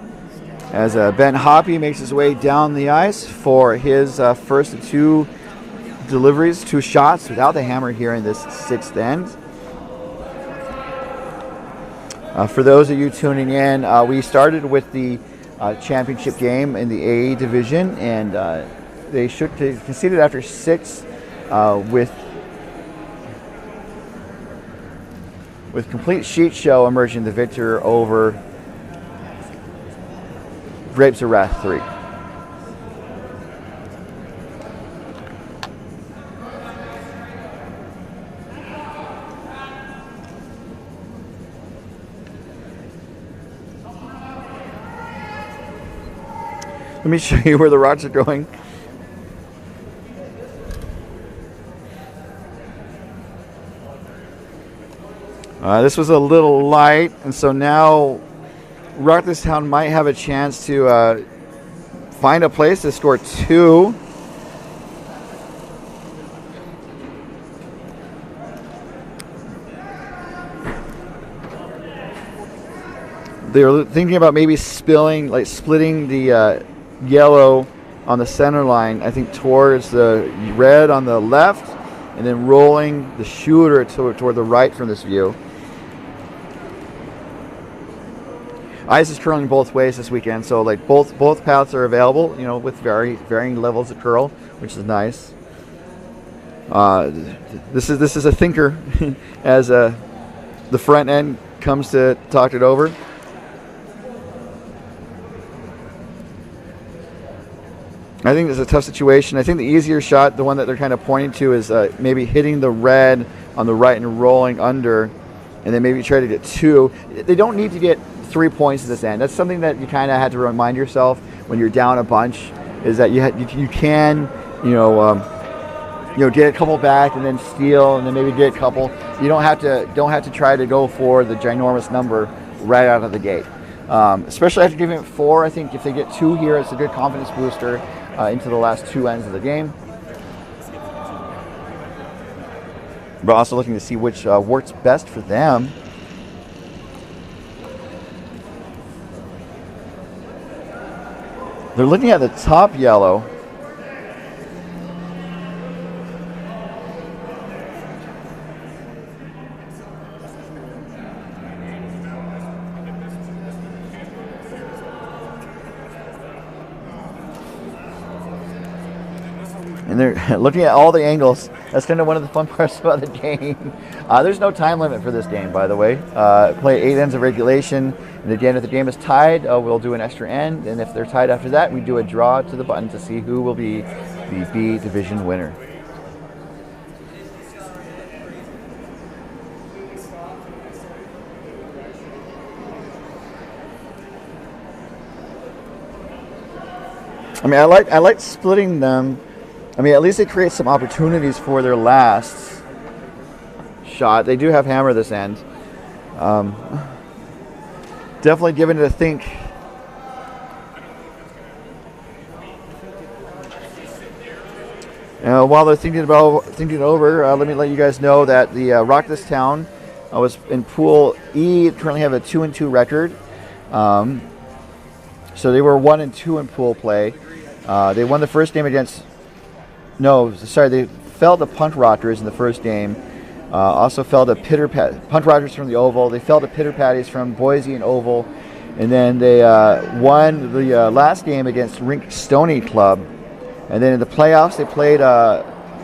as Ben Hoppy makes his way down the ice for his first of 2 deliveries, 2 shots without the hammer here in this 6th end. For those of you tuning in, we started with the championship game in the A division, and they conceded after 6 with complete sheet show emerging the victor over Grapes of Wrath 3. Let me show you where the rocks are going. This was a little light, and so now Rock This Town might have a chance to find a place to score 2. They were thinking about maybe splitting the yellow on the center line, I think, towards the red on the left, and then rolling the shooter toward the right from this view. Ice is curling both ways this weekend, so like both paths are available, you know, with varying levels of curl, which is nice. This is a thinker as the front end comes to talk it over. I think it's a tough situation. I think the easier shot, the one that they're kind of pointing to, is maybe hitting the red on the right and rolling under, and then maybe try to get 2. They don't need to get 3 points at this end. That's something that you kind of had to remind yourself when you're down a bunch, is that you can get a couple back and then steal, and then maybe get a couple. You don't have to try to go for the ginormous number right out of the gate. Especially after giving it 4, I think if they get 2 here, it's a good confidence booster into the last 2 ends of the game. But also looking to see which works best for them. They're looking at the top yellow. And they're looking at all the angles. That's kind of one of the fun parts about the game. There's no time limit for this game, by the way. Play 8 ends of regulation. And again, if the game is tied, we'll do an extra end. And if they're tied after that, we do a draw to the button to see who will be the B division winner. I mean, I like splitting them. I mean, at least it creates some opportunities for their last shot. They do have hammer this end. Definitely giving it a think. While they're thinking it over, let me let you guys know that the Rock This Town was in Pool E. Currently have a 2-2 record. So they were 1-2 in pool play. They won the first game against. No, sorry, they fell to Punt Rockers in the first game. Also fell to Punt Rockers from the Oval. They fell to Pitter Patties from Boise and Oval. And then they won the last game against Rink Stony Club. And then in the playoffs, they played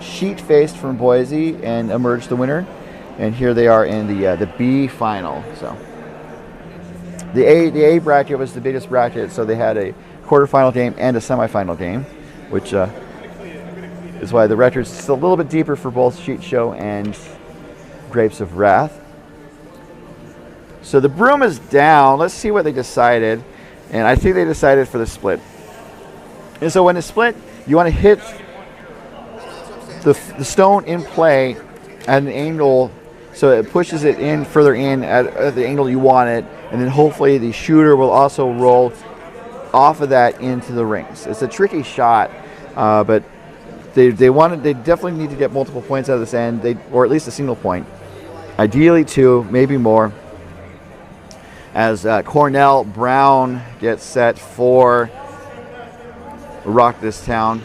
Sheet Faced from Boise and emerged the winner. And here they are in the B final. So the A bracket was the biggest bracket, so they had a quarterfinal game and a semifinal game, which is why the record's still a little bit deeper for both Sheet Show and Grapes of Wrath. So the broom is down. Let's see what they decided. And I think they decided for the split. And so when the split, you want to hit the stone in play at an angle so it pushes it in further in at the angle you want it. And then hopefully the shooter will also roll off of that into the rings. It's a tricky shot, but they definitely need to get multiple points out of this end, or at least a single point. Ideally 2, maybe more. As Cornell Brown gets set for Rock This Town.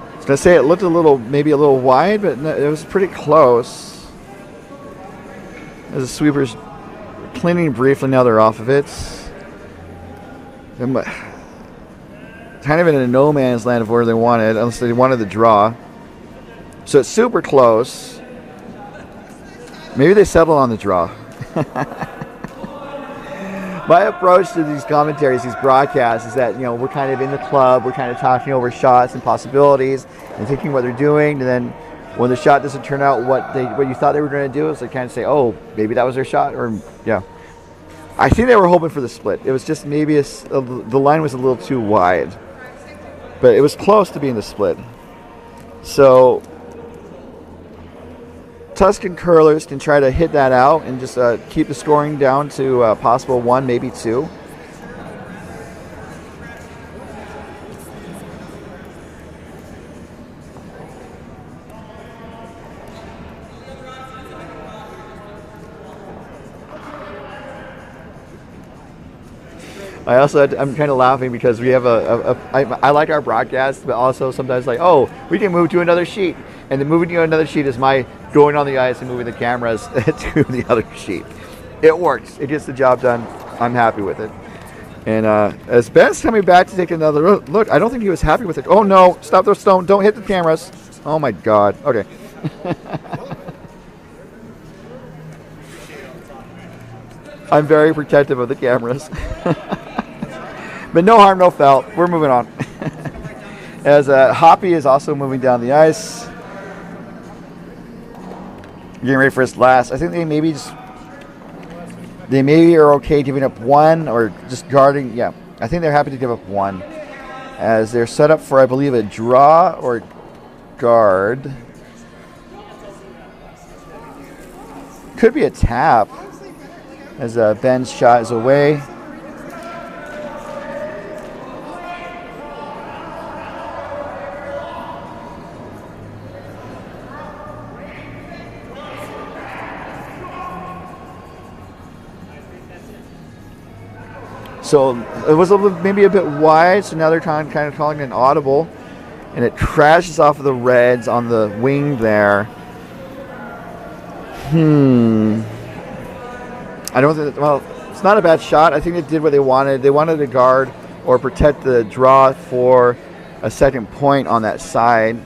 I was gonna say it looked maybe a little wide, but no, it was pretty close. As the sweepers cleaning briefly, now they're off of it. Kind of in a no man's land of where they wanted, unless they wanted the draw. So it's super close. Maybe they settled on the draw. My approach to these commentaries, these broadcasts, is that we're kind of in the club, we're kind of talking over shots and possibilities and thinking what they're doing, and then when the shot doesn't turn out what you thought they were going to do, it's like kind of say, oh, maybe that was their shot, or yeah. I think they were hoping for the split. It was just maybe the line was a little too wide, but it was close to being the split. So Tuscan curlers can try to hit that out and just keep the scoring down to possible 1, maybe 2. I'm kind of laughing because we have I like our broadcast, but also sometimes like, oh, we can move to another sheet. And then moving to another sheet is my going on the ice and moving the cameras to the other sheet. it works. It gets the job done. I'm happy with it. And as Ben's coming back to take another look, I don't think he was happy with it. Oh no, stop those stones. Don't hit the cameras. Oh my God. Okay. I'm very protective of the cameras. But no harm, no foul. We're moving on. As Hoppy is also moving down the ice. Getting ready for his last. I think they maybe are okay giving up one or just guarding. Yeah, I think they're happy to give up one. As they're set up for, I believe, a draw or guard. Could be a tap. As Ben's shot is away. So it was maybe a bit wide, so now they're kind of calling it an audible. And it crashes off of the Reds on the wing there. I don't think, well, it's not a bad shot. I think they did what they wanted. They wanted to guard or protect the draw for a second point on that side.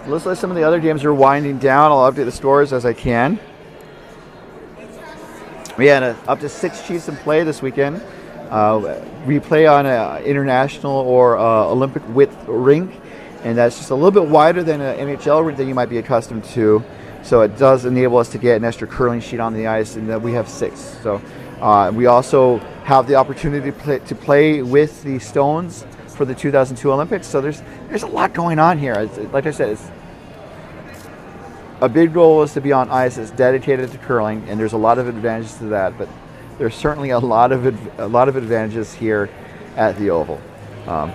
Looks like some of the other games are winding down. I'll update the scores as I can. We had up to 6 Chiefs in play this weekend. We play on an international or Olympic width rink, and that's just a little bit wider than an NHL rink that you might be accustomed to. So it does enable us to get an extra curling sheet on the ice, and we have 6. So we also have the opportunity to play with the Stones for the 2002 Olympics. So there's a lot going on here. Like I said, a big goal is to be on ice that's dedicated to curling, and there's a lot of advantages to that. But there's certainly a lot of advantages here at the Oval, and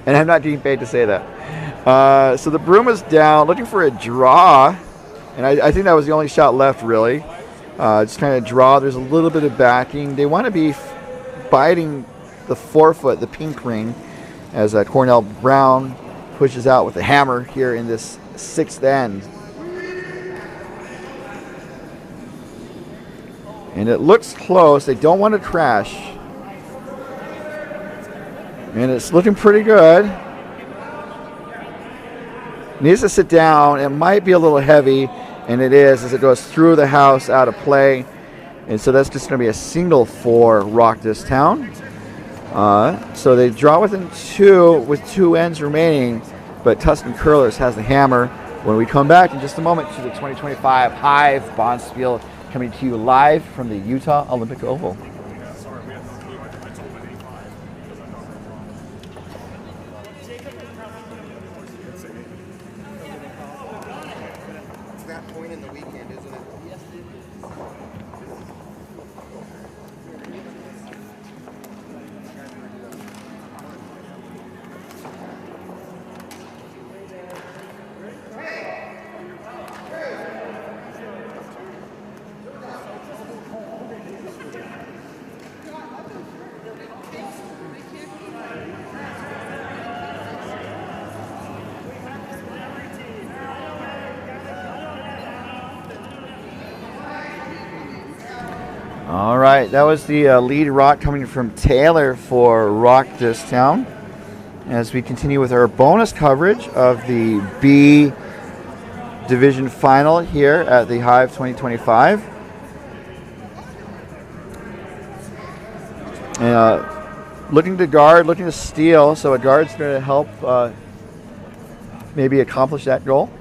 I'm not getting paid to say that. So the broom is down, looking for a draw, and I think that was the only shot left really. Just kind of draw. There's a little bit of backing. They want to be biting the forefoot, the pink ring, as Cornell Brown pushes out with a hammer here in this 6th end. And it looks close. They don't want to crash. And it's looking pretty good. Needs to sit down. It might be a little heavy, and it is as it goes through the house out of play. And so that's just going to be a single for Rock This Town. So they draw within 2 with 2 ends remaining, but Tuscan Curlers has the hammer. When we come back in just a moment to the 2025 Hive Bonspiel, coming to you live from the Utah Olympic Oval. It's that point in the weekend, isn't it? All right, that was the lead rock coming from Taylor for Rock This Town. As we continue with our bonus coverage of the B Division Final here at the Hive 2025. And looking to guard, looking to steal, so a guard's going to help maybe accomplish that goal.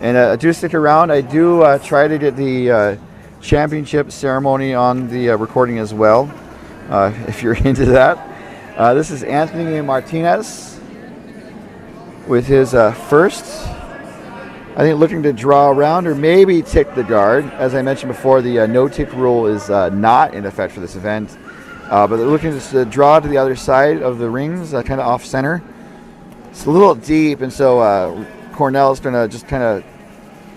And do stick around. I do try to get the championship ceremony on the recording as well, if you're into that. This is Anthony Martinez with his first. I think looking to draw around or maybe tick the guard. As I mentioned before, the no-tick rule is not in effect for this event. But they're looking to draw to the other side of the rings, kind of off-center. It's a little deep, and so Cornell's going to just kind of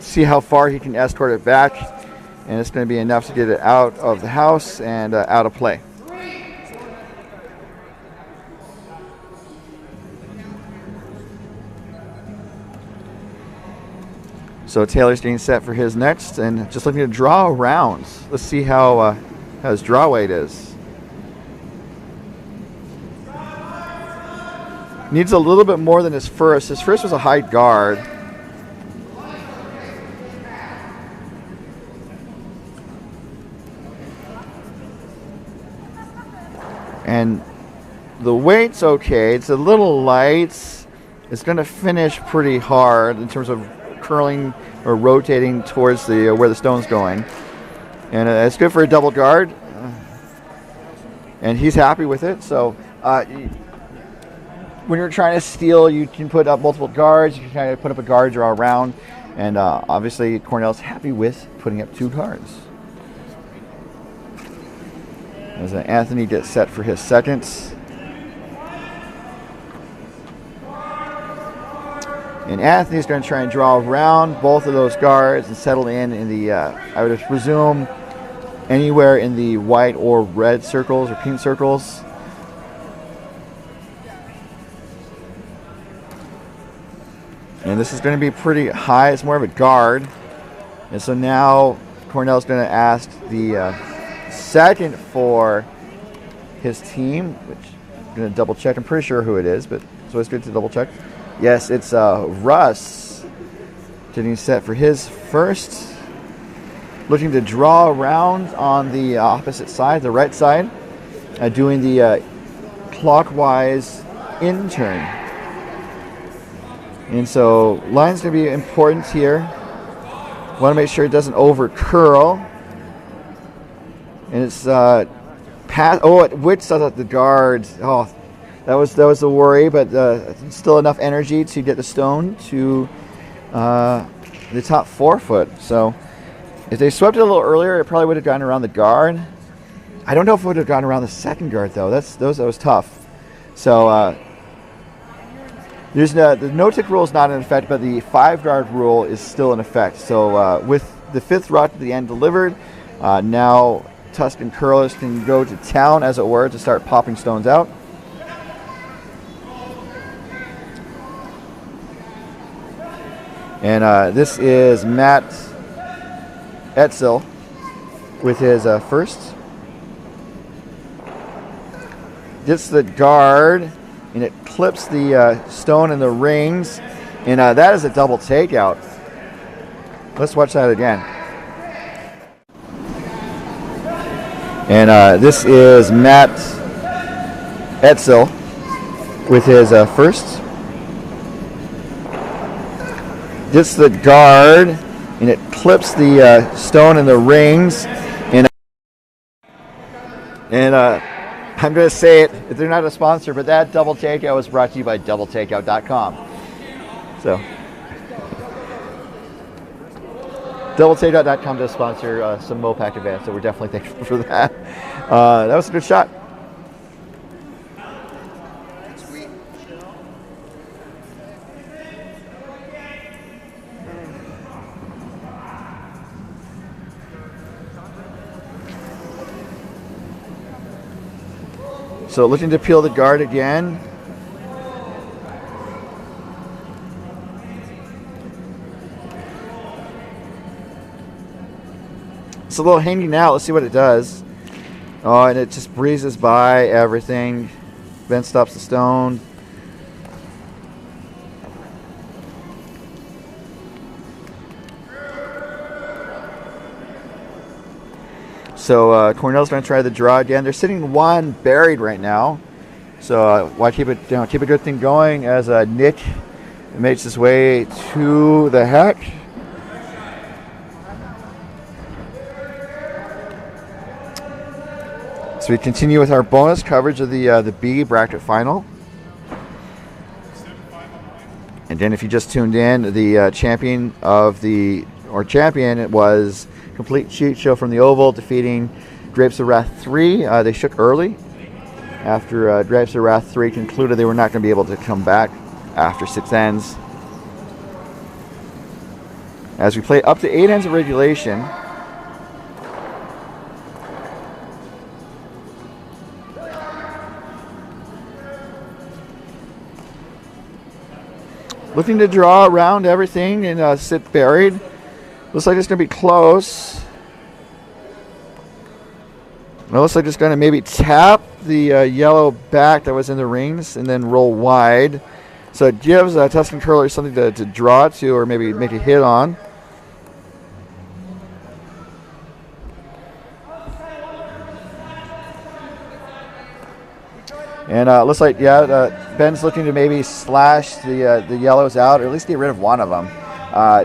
see how far he can escort it back, and it's going to be enough to get it out of the house and out of play. So Taylor's getting set for his next, and just looking to draw rounds. Let's see how his draw weight is. Needs a little bit more than his first. His first was a high guard. And the weight's okay. It's a little light. It's going to finish pretty hard in terms of curling or rotating towards the where the stone's going. And it's good for a double guard. And he's happy with it. So when you're trying to steal, you can put up multiple guards. You can kind of put up a guard, draw around. And obviously Cornell's happy with putting up 2 guards. As Anthony gets set for his second. And Anthony's going to try and draw around both of those guards and settle in the, I would presume, anywhere in the white or red circles or pink circles. And this is going to be pretty high. It's more of a guard. And so now Cornell's going to ask the second for his team, which I'm going to double check. I'm pretty sure who it is, but it's always good to double check. Yes, it's Russ getting set for his first. Looking to draw around on the opposite side, the right side, doing the clockwise in turn. And so line's going to be important here. Want to make sure it doesn't over curl. And it's it whips out the guards. Oh, that was the worry, but still enough energy to get the stone to the top 4 foot. So if they swept it a little earlier, it probably would have gone around the guard. I don't know if it would have gone around the second guard though. That was tough. So the no-tick rule is not in effect, but the 5-guard rule is still in effect. So with the 5th rod to the end delivered, now Tuscan curlers can go to town, as it were, to start popping stones out. And this is Matt Etzel with his first. Gets the guard, and it clips the stone in the rings, and that is a double takeout. Let's watch that again. And this is Matt Etzel with his first. Gets the guard, and it clips the stone in the rings. And I'm going to say it, they're not a sponsor, but that double takeout was brought to you by doubletakeout.com. So, doubletakeout.com does sponsor some Mopac events, so we're definitely thankful for that. That was a good shot. So looking to peel the guard again. It's a little hanging out. Let's see what it does. Oh, and it just breezes by everything. Then stops the stone. So Cornell's going to try the draw again. They're sitting 1 buried right now. So why keep it? Keep a good thing going as Nick makes his way to the heck. So we continue with our bonus coverage of the B bracket final. And then if you just tuned in, the champion it was Complete Cheat Show from the Oval, defeating Drapes of Wrath 3. They shook early after Drapes of Wrath 3 concluded they were not going to be able to come back after 6 ends. As we play up to 8 ends of regulation. Looking to draw around everything and sit buried. Looks like it's going to be close. It looks like it's going to maybe tap the yellow back that was in the rings and then roll wide. So it gives Tuscan Curler something to draw to or maybe make a hit on. And looks like, yeah, Ben's looking to maybe slash the yellows out, or at least get rid of one of them.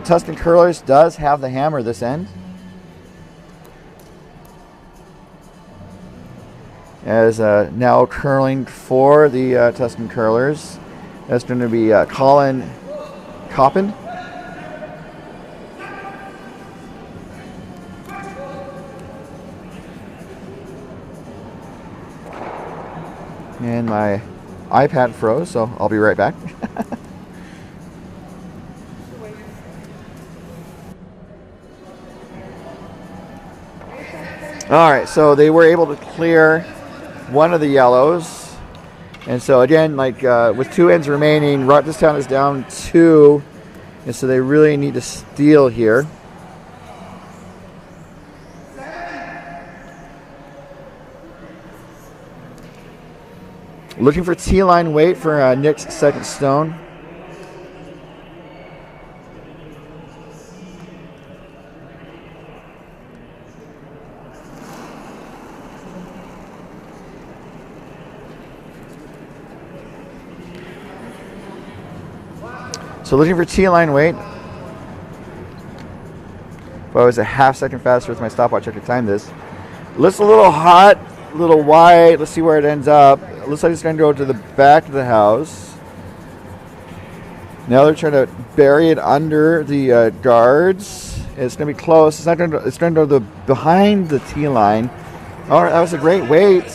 Tuscan Curlers does have the hammer this end. As now curling for the Tuscan Curlers. That's going to be Colin Coppin. And my iPad froze, so I'll be right back. All right, so they were able to clear one of the yellows. And so again, like with 2 ends remaining, Rochtown is down 2. And so they really need to steal here. Looking for T-line weight for Nick's second stone. So looking for T-line weight. If I was a half-second faster with my stopwatch, I could time this. Looks a little hot, a little wide. Let's see where it ends up. It looks like it's going to go to the back of the house. Now they're trying to bury it under the guards. It's going to be close. It's not going to. It's going to go behind the T line. All right, that was a great weight.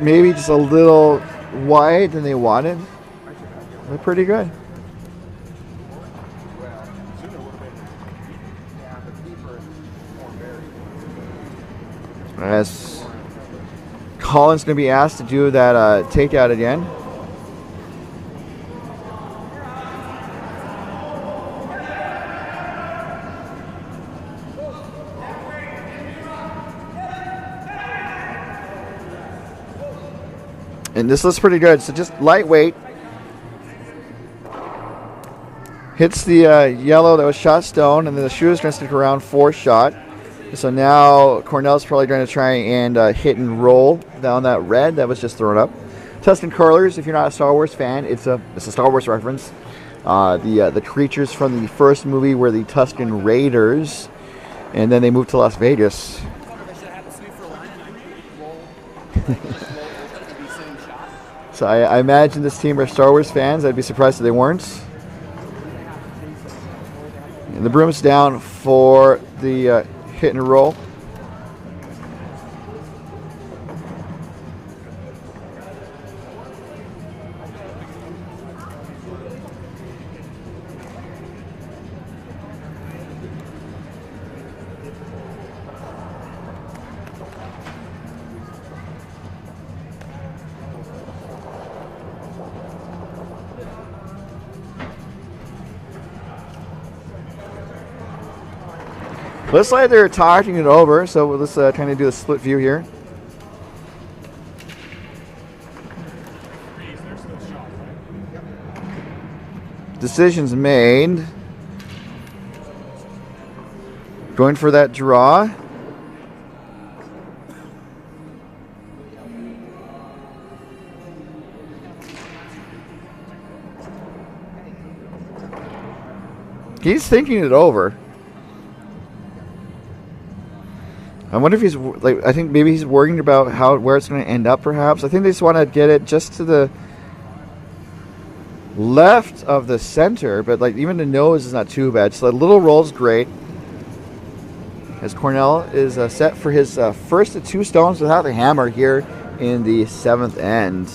Maybe just a little wide than they wanted. They're pretty good. As Colin's going to be asked to do that takeout again. And this looks pretty good. So just lightweight. Hits the yellow that was shot stone, and then the shoe is going to stick around 4 shot. So now Cornell's probably going to try and hit and roll down that red that was just thrown up. Tuscan Curlers, if you're not a Star Wars fan, it's a Star Wars reference. The creatures from the first movie were the Tuscan Raiders, and then they moved to Las Vegas. So I imagine this team are Star Wars fans. I'd be surprised if they weren't. And the broom's down for the hit and roll. Looks like they're talking it over, so let's kind of do a split view here. Decisions made. Going for that draw. He's thinking it over. I wonder if he's like. I think maybe he's worrying about where it's going to end up. Perhaps I think they just want to get it just to the left of the center, but like even the nose is not too bad. So the little roll's great. As Cornell is set for his first of 2 stones without the hammer here in the 7th end.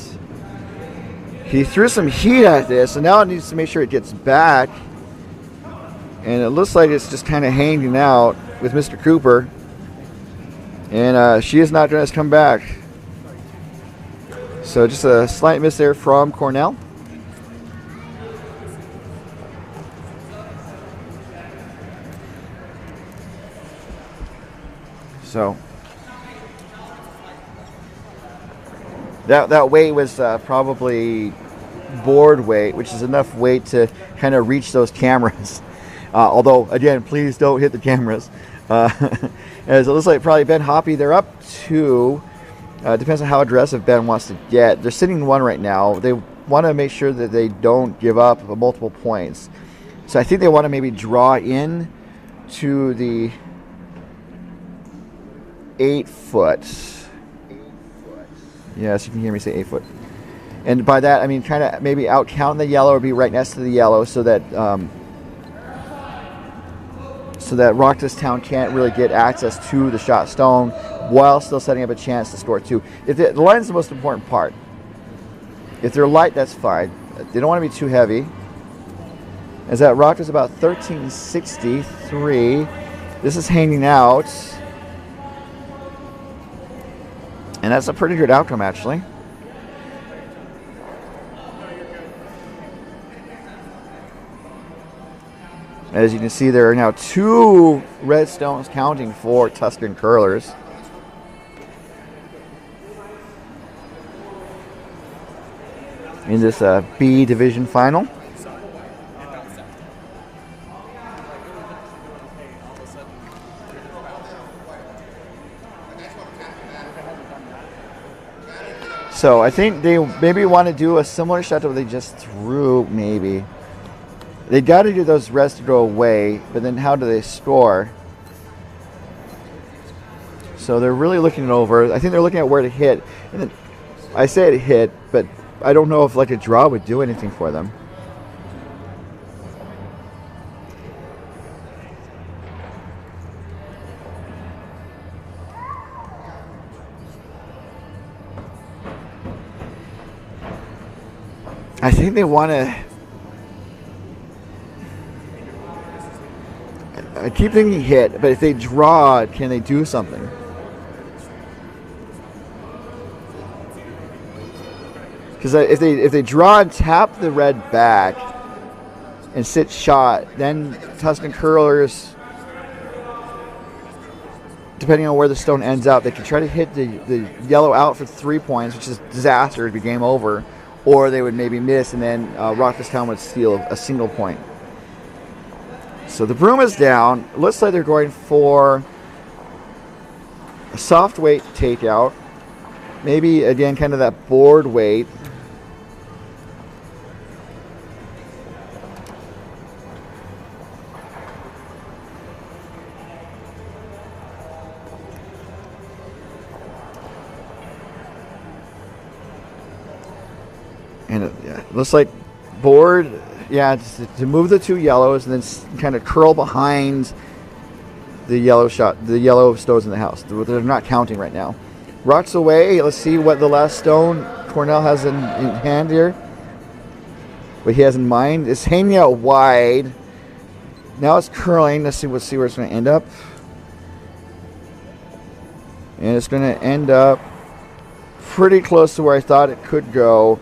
He threw some heat at this, and now it needs to make sure it gets back. And it looks like it's just kind of hanging out with Mr. Cooper. And she is not going to come back. So just a slight miss there from Cornell. So that weight was probably board weight, which is enough weight to kind of reach those cameras. Although, again, please don't hit the cameras. As it looks like probably Ben Hoppy, they're up 2. Depends on how aggressive Ben wants to get. They're sitting 1 right now. They want to make sure that they don't give up multiple points. So I think they want to maybe draw in to the 8 foot. Yes, you can hear me say 8 foot. And by that, I mean kind of maybe out count the yellow or be right next to the yellow so that Rocktown can't really get access to the shot stone while still setting up a chance to score 2. If the line is the most important part. If they're light, that's fine. They don't want to be too heavy. As that rock is about 1363. This is hanging out. And that's a pretty good outcome, actually. As you can see, there are now 2 red stones counting for Tuscan Curlers. In this B division final. So I think they maybe want to do a similar shot that they just threw, maybe. They got to do those reds to go away, but then how do they score? So they're really looking it over. I think they're looking at where to hit. And then I say it hit, but I don't know if like a draw would do anything for them. I think they want to... I keep thinking hit, but if they draw, can they do something? Because if they draw and tap the red back and sit shot, then Tuscan Curlers, depending on where the stone ends up, they can try to hit the yellow out for 3 points, which is disaster, it'd be game over. Or they would maybe miss, and then Rocktown would steal a single point. So the broom is down. Looks like they're going for a soft weight takeout. Maybe, again, kind of that board weight. And it looks like board, yeah, to move the 2 yellows and then kind of curl behind the yellow stones in the house. They're not counting right now. Rocks away. Let's see what the last stone Cornell has in hand here. What he has in mind is hanging out wide. Now it's curling. Let's see where it's going to end up. And it's going to end up pretty close to where I thought it could go.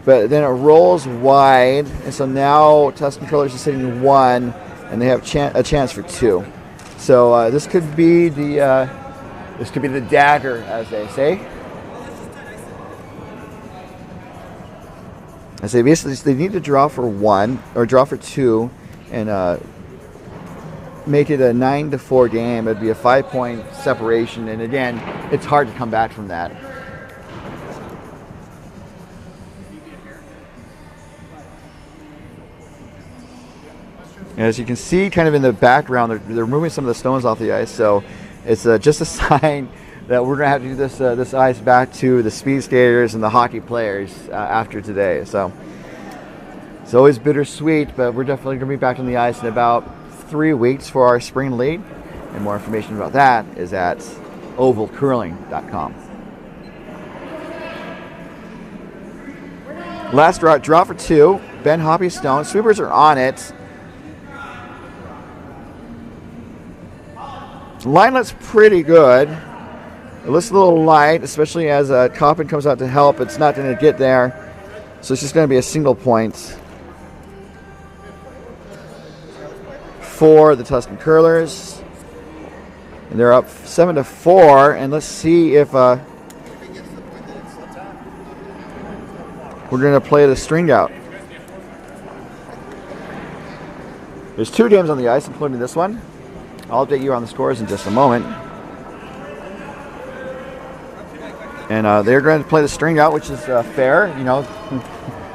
But then it rolls wide, and so now Tuscan Curlers is sitting 1, and they have a chance for 2. So this could be the dagger, as they say. I say basically they need to draw for 1 or draw for 2, and make it a 9-4 game. It'd be a 5-point separation, and again, it's hard to come back from that. As you can see, kind of in the background, they're moving some of the stones off the ice, so it's just a sign that we're going to have to do this ice back to the speed skaters and the hockey players after today. So it's always bittersweet, but we're definitely going to be back on the ice in about 3 weeks for our spring league, and more information about that is at ovalcurling.com. Last draw for 2. Ben Hoppy Stone. Sweepers are on it. Line looks pretty good. It looks a little light, especially as Coppin comes out to help. It's not going to get there. So it's just going to be a single point for the Tuscan Curlers. And they're up 7-4. And let's see if we're going to play the string out. There's 2 games on the ice, including this one. I'll update you on the scores in just a moment. And they're going to play the string out, which is fair. You know,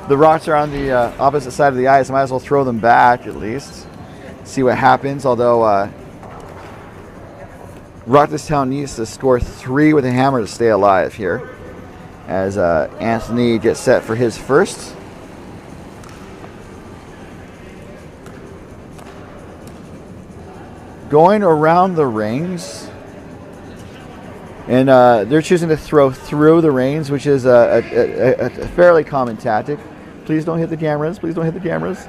the Rocks are on the opposite side of the ice. I might as well throw them back at least. See what happens. Although Rocktown needs to score 3 with a hammer to stay alive here. As Anthony gets set for his first. Going around the rings. And they're choosing to throw through the rings, which is a fairly common tactic. Please don't hit the cameras. Please don't hit the cameras.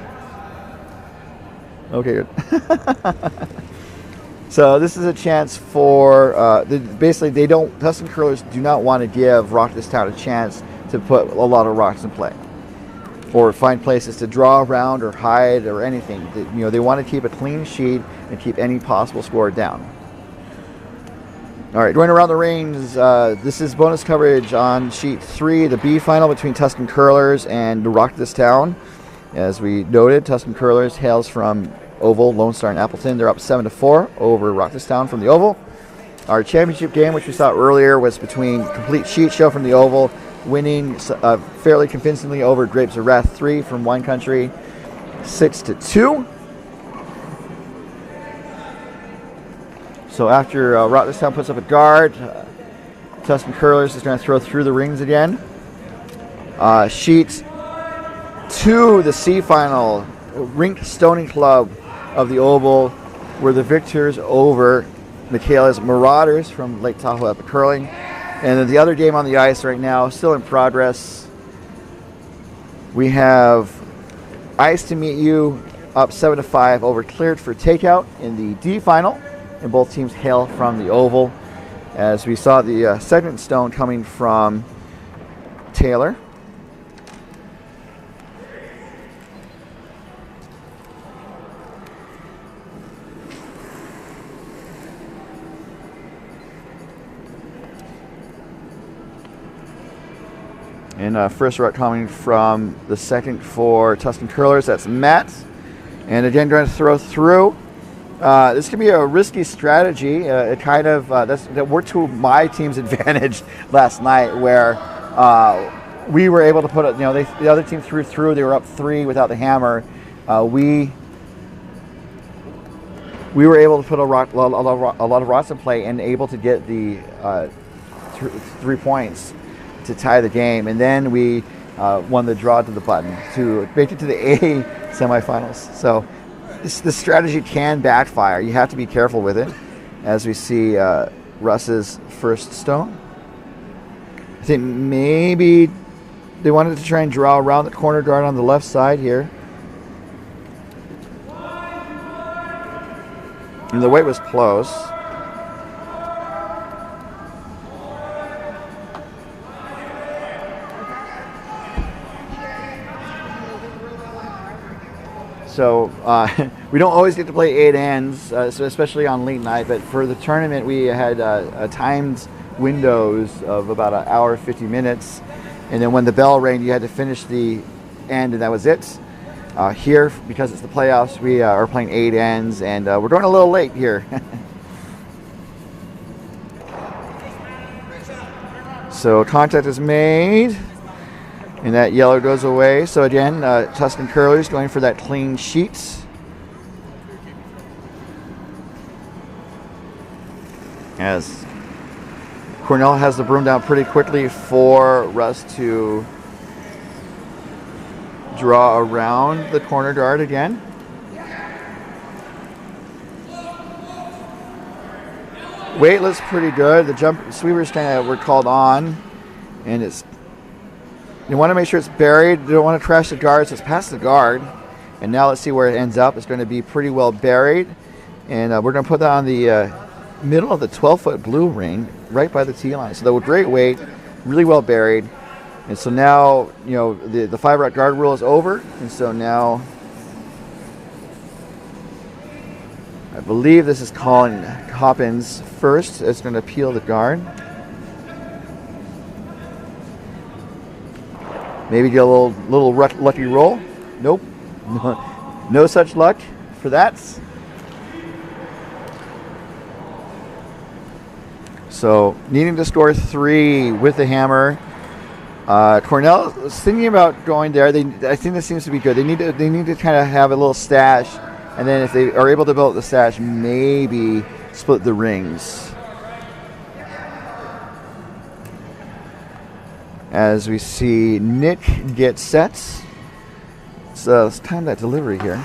Okay, good. So this is a chance for, basically Tuscan Curlers do not want to give Rocktown a chance to put a lot of rocks in play. Or find places to draw around or hide or anything. You know, they want to keep a clean sheet and keep any possible score down. All right, going around the rings, this is bonus coverage on sheet 3, the B final between Tuscan Curlers and Rocktown. As we noted, Tuscan Curlers hails from Oval, Lone Star, and Appleton. They're up 7-4 over Rocktown from the Oval. Our championship game, which we saw earlier, was between Complete Sheet Show from the Oval, winning fairly convincingly over Grapes of Wrath 3 from Wine Country, 6-2. So after Rocktown puts up a guard, Tuscan Curlers is going to throw through the rings again. Sheet 2, the C final, Rink Stoning Club of the Oval, were the victors over Michaela's Marauders from Lake Tahoe Epic Curling. And then the other game on the ice right now, still in progress. We have Ice to Meet You up 7-5 over Cleared for Takeout in the D final. And both teams hail from the Oval. As we saw the second stone coming from Taylor. And first route coming from the second for Tuscan Curlers, that's Matt. And again, going to throw through. This could be a risky strategy. It kind of that worked to my team's advantage last night, where we were able to put it. You know, the other team threw through. They were up 3 without the hammer. We were able to put a lot of rocks in play and able to get the 3 points to tie the game, and then we won the draw to the button to make it to the A semifinals. So this strategy can backfire. You have to be careful with it. As we see Russ's first stone. I think maybe they wanted to try and draw around the corner guard on the left side here. And the weight was close. So we don't always get to play 8 ends, so especially on late night. But for the tournament, we had timed windows of about an hour, 50 minutes. And then when the bell rang, you had to finish the end, and that was it. Here, because it's the playoffs, we are playing 8 ends, and we're going a little late here. So contact is made. And that yellow goes away. So again, Tuscan Curlers going for that clean sheet. As Cornell has the broom down pretty quickly for Russ to draw around the corner guard again. Weight looks pretty good. The jump sweepers kind of were called on, and it's You want to make sure it's buried. You don't want to trash the guard, so it's past the guard. And now let's see where it ends up. It's going to be pretty well buried. And we're going to put that on the middle of the 12-foot blue ring, right by the tee line. So that was great weight, really well buried. And so now, you know, the 5-rut guard rule is over. And so now, I believe this is Colin Hoppins first. It's going to peel the guard. Maybe get a little lucky roll. Nope. No such luck for that. So needing to score 3 with the hammer. Cornell is thinking about going there. I think this seems to be good. They need to kind of have a little stash, and then if they are able to build the stash, maybe split the rings. As we see Nick get set. So let's time that delivery here.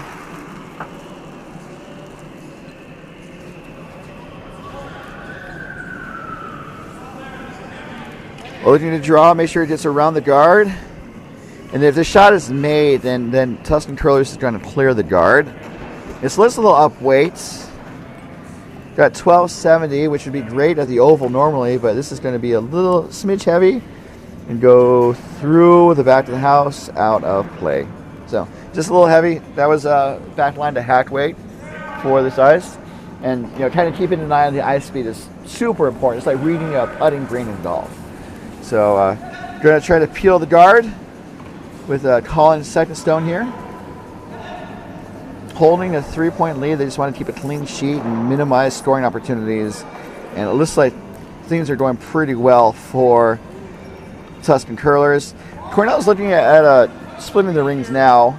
Looking to draw, make sure it gets around the guard. And if the shot is made, then Tuscan Curlers is going to clear the guard. It's a little up weights. Got 1270, which would be great at the oval normally, but this is going to be a little smidge heavy and go through the back of the house, out of play. So just a little heavy. That was back line to hack weight for this ice. And you know, kind of keeping an eye on the ice speed is super important. It's like reading a putting green in golf. So going to try to peel the guard with Colin's second stone here. Holding a 3-point lead. They just want to keep a clean sheet and minimize scoring opportunities. And it looks like things are going pretty well for Tuscan Curlers. Cornell's looking at splitting the rings now.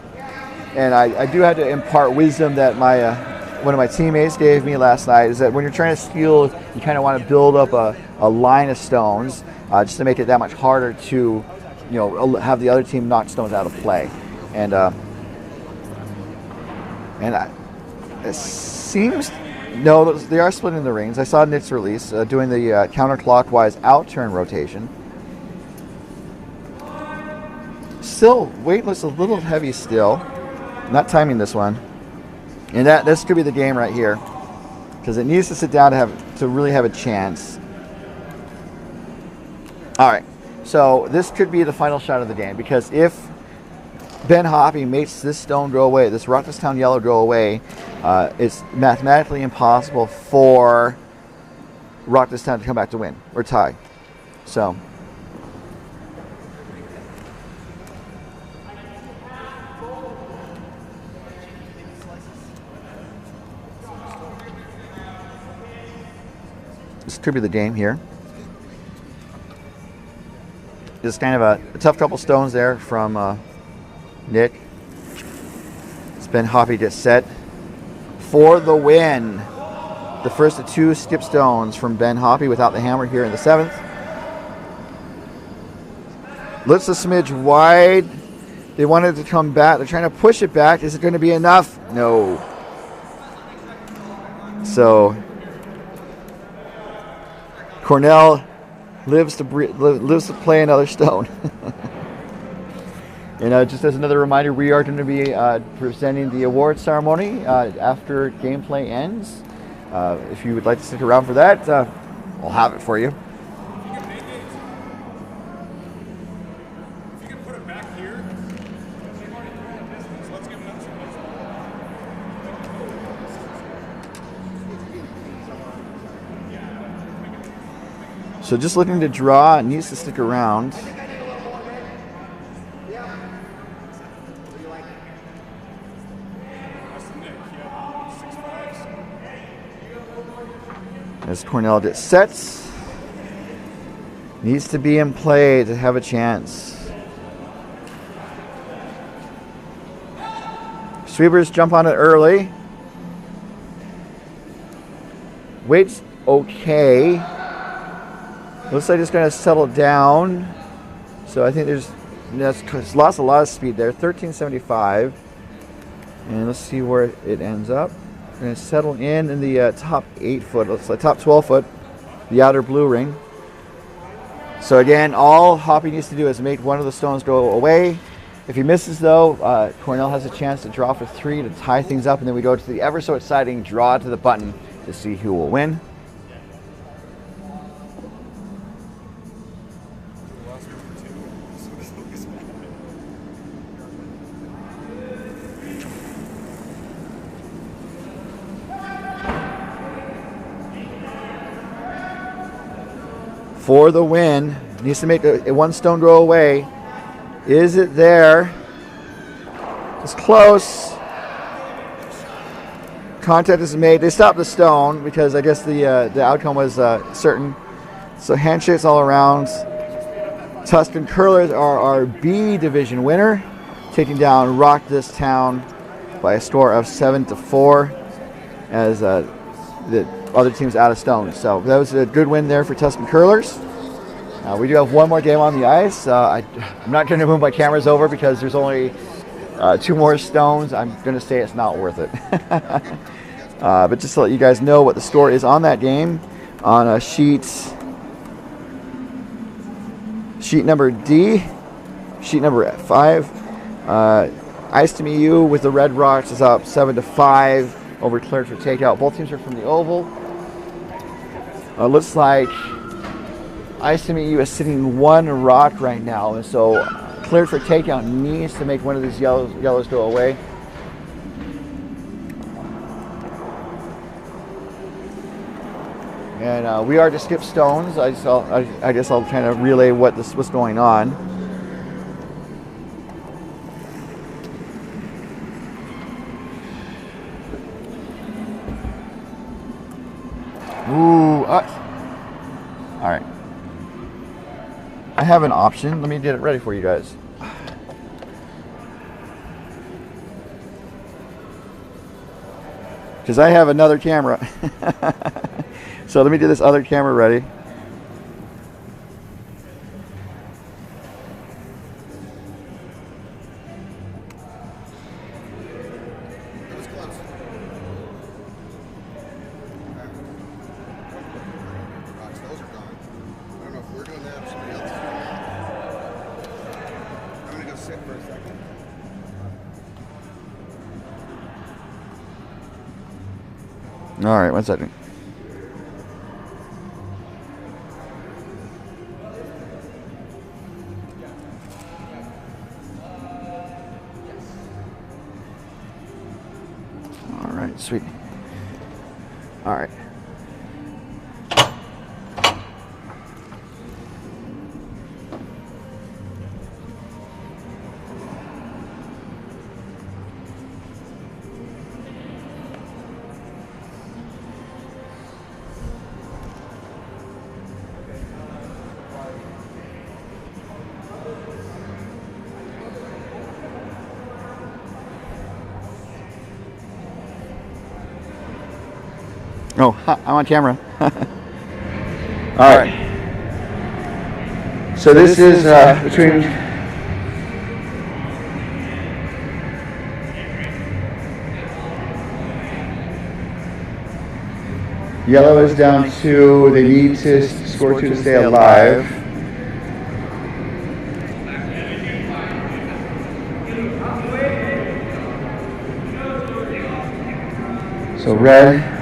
And I do have to impart wisdom that my one of my teammates gave me last night, is that when you're trying to steal, you kind of want to build up a line of stones. Just to make it that much harder to, you know, have the other team knock stones out of play, and it seems no, they are splitting the rings. I saw Nick's release doing the counterclockwise out turn rotation. Still, weight looks a little heavy still. Not timing this one, and this could be the game right here, because it needs to sit down to really have a chance. All right, so this could be the final shot of the game, because if Ben Hoppy makes this stone go away, this Rockstown yellow go away, it's mathematically impossible for Rockstown to come back to win or tie. So this could be the game here. Just kind of a tough couple stones there from Nick. It's Ben Hoppy gets set for the win. The first of 2 skip stones from Ben Hoppy without the hammer here in the 7th. Looks a smidge wide. They wanted to come back. They're trying to push it back. Is it going to be enough? No. So Cornell lives to play another stone. And just as another reminder, we are going to be presenting the award ceremony after gameplay ends. If you would like to stick around for that, I'll have it for you. If you can put it back here, so let's give them So just looking to draw, it needs to stick around. As Cornell gets sets, needs to be in play to have a chance. Sweepers jump on it early. Weight's okay. Looks like it's going to settle down. So I think it's lost a lot of speed there. 1375. And let's see where it ends up. We're going to settle in the top 8 foot, let's say top 12 foot, the outer blue ring. So again, all Hoppy needs to do is make one of the stones go away. If he misses though, Cornell has a chance to draw for 3 to tie things up, and then we go to the ever so exciting draw to the button to see who will win. For the win, needs to make a 1 stone go away. Is it there? It's close. Contact is made. They stopped the stone because I guess the outcome was certain. So handshakes all around. Tuscan Curlers are our B division winner, taking down Rock This Town by a score of 7-4 as the other team's out of stones. So that was a good win there for Tuscan Curlers. We do have one more game on the ice. I'm not going to move my cameras over because there's only 2 more stones. I'm going to say it's not worth it. But just to let you guys know what the score is on that game, on sheet number D, sheet number 5, Ice to Me You with the Red Rocks is up 7-5 over cleared for takeout. Both teams are from the Oval. Looks like Ice to Me You is sitting 1 rock right now, and so cleared for takeout needs to make one of these yellows go away. And we are to skip stones. I guess I'll kind of relay what's going on. Ooh, all right. I have an option. Let me get it ready for you guys. Because I have another camera. So let me get this other camera ready. All right, 1 second. All right, sweet. All right. Oh, I'm on camera. All right. So this is between yellow is down 2. They need to score 2 to stay alive. So red,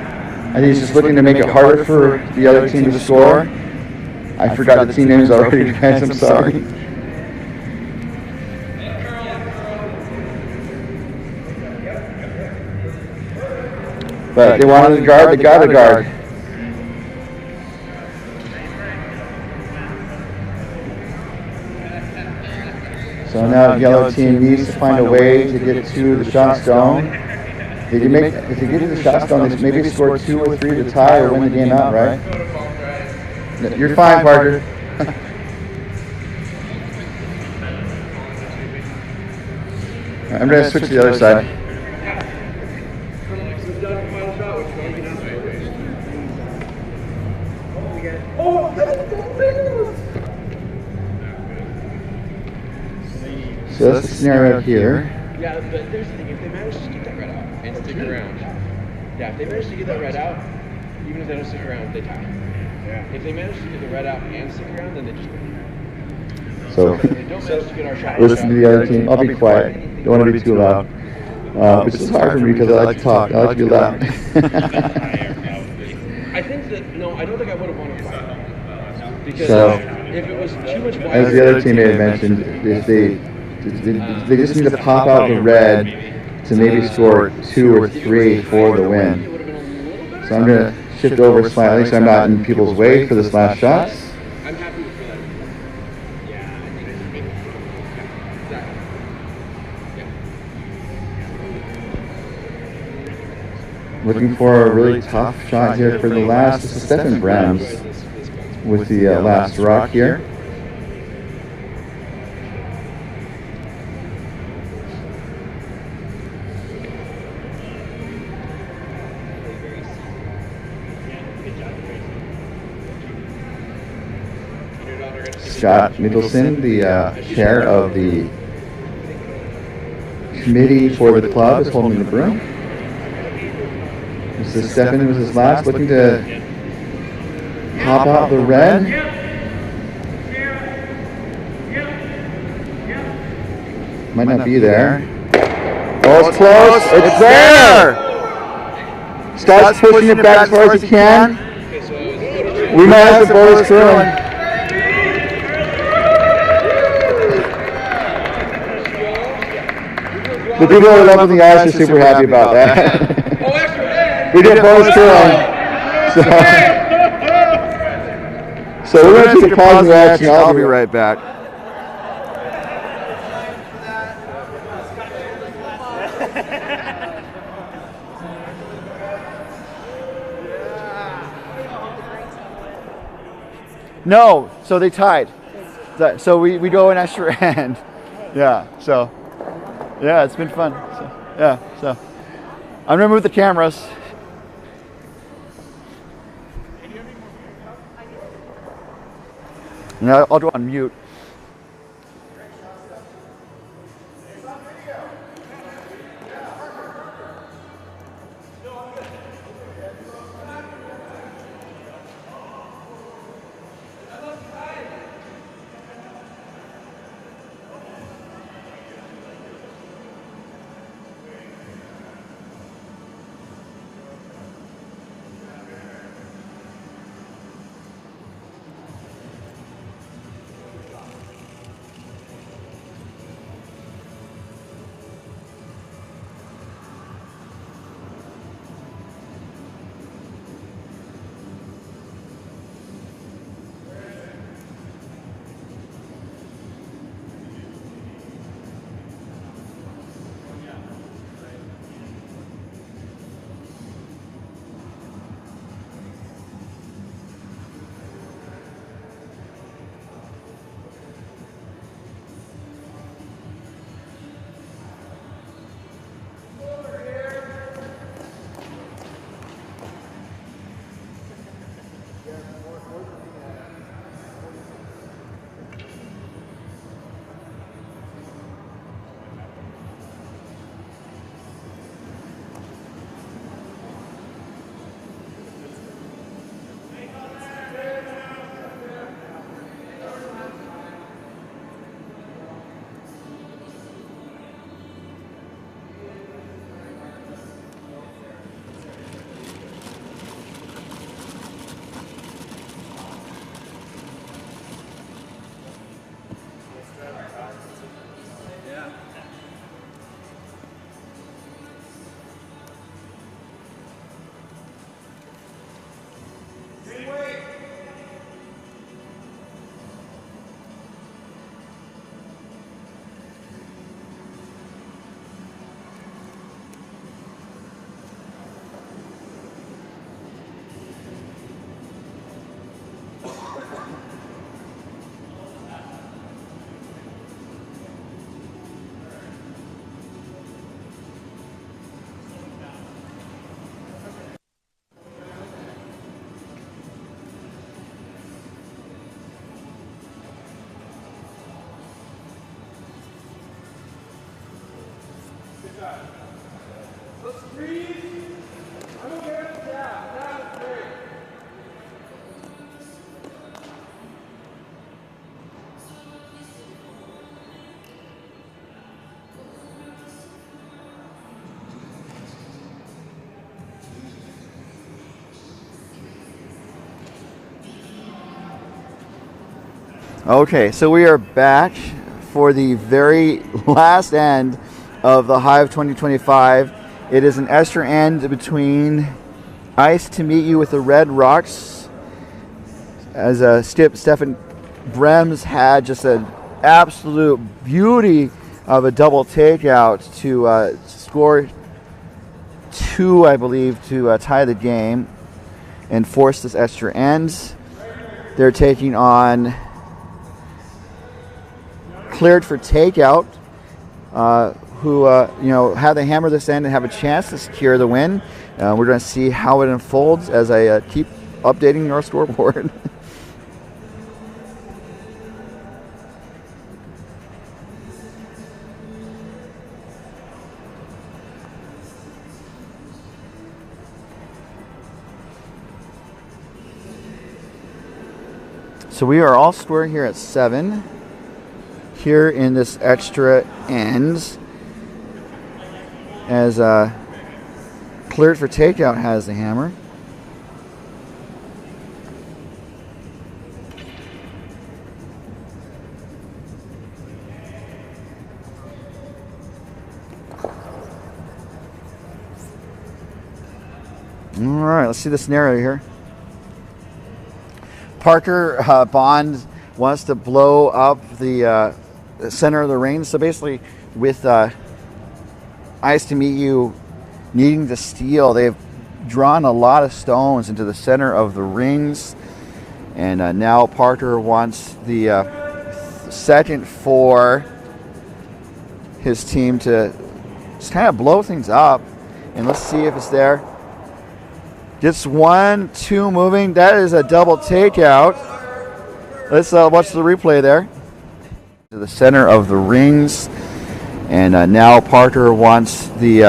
I think he's just looking to make it harder for the other team to score. I forgot the team names already, guys. I'm sorry. But they wanted to guard, they got to guard. So now the yellow team needs to find a way to get to the shot stone. If they get to the shot stone, they maybe score 2 or 3 to tie or win the game out, right? You're fine, Parker. I'm going to switch to the other side. So that's the scenario here. Yeah, but there's the thing, if they manage to get that red out and stick around, yeah, if they manage to get that red out, even if they don't stick around, they tie. If they manage to get the red out and stick around, then they just. So If they don't manage to get our shot. listen to the other team. I'll be quiet. Don't want to be too loud. Which is hard for me because I like to talk. I like to be loud. I think that I don't think I would have won a fight. Because So, if it was too much wide, as the other teammate had mentioned, if they just need to pop out the red to maybe score 2 or 3 for the win. So I'm going to shift over slightly so I'm not in people's way for this last shots. I'm happy with that. Yeah, I think exactly. Yeah. Looking for a really tough shot here for the last. This is Stefan Brems with the last rock here. Scott Mickelson, the chair of the committee for the club, is holding the broom. This is Stefan with his last, looking to pop out the red. Might not be there. Oh, it's close. It's there! Scott's pushing it back as far as he can. We might have the bonus curling. The people who love the ice are super happy about that. We did bonus curling. So we're going to take a pause in the action. I'll be right back. No, so they tied. So we go an extra end. Yeah, so. Yeah, it's been fun. So I'm gonna move the cameras. And I'll go on mute. Let's breathe. I'm okay with that. That was great. Okay, so we are back for the very last end of the Hive 2025. It is an extra end between Ice to Meet You with the Red Rocks, as Stefan Brems had just an absolute beauty of a double takeout to score 2, I believe, to tie the game and force this extra end. They're taking on Cleared for Takeout, who have the hammer this end and have a chance to secure the win. We're going to see how it unfolds as I keep updating our scoreboard. So we are all square here at 7. Here in this extra ends, as Cleared for Takeout has the hammer. All right, let's see the scenario here. Parker Bond wants to blow up the center of the ring. So basically, with Ice to Meet You needing to steal, they've drawn a lot of stones into the center of the rings. And now Parker wants the second for his team to just kind of blow things up. And let's see if it's there. Gets 1, 2 moving. That is a double takeout. Let's watch the replay there. To the center of the rings. And now Parker wants the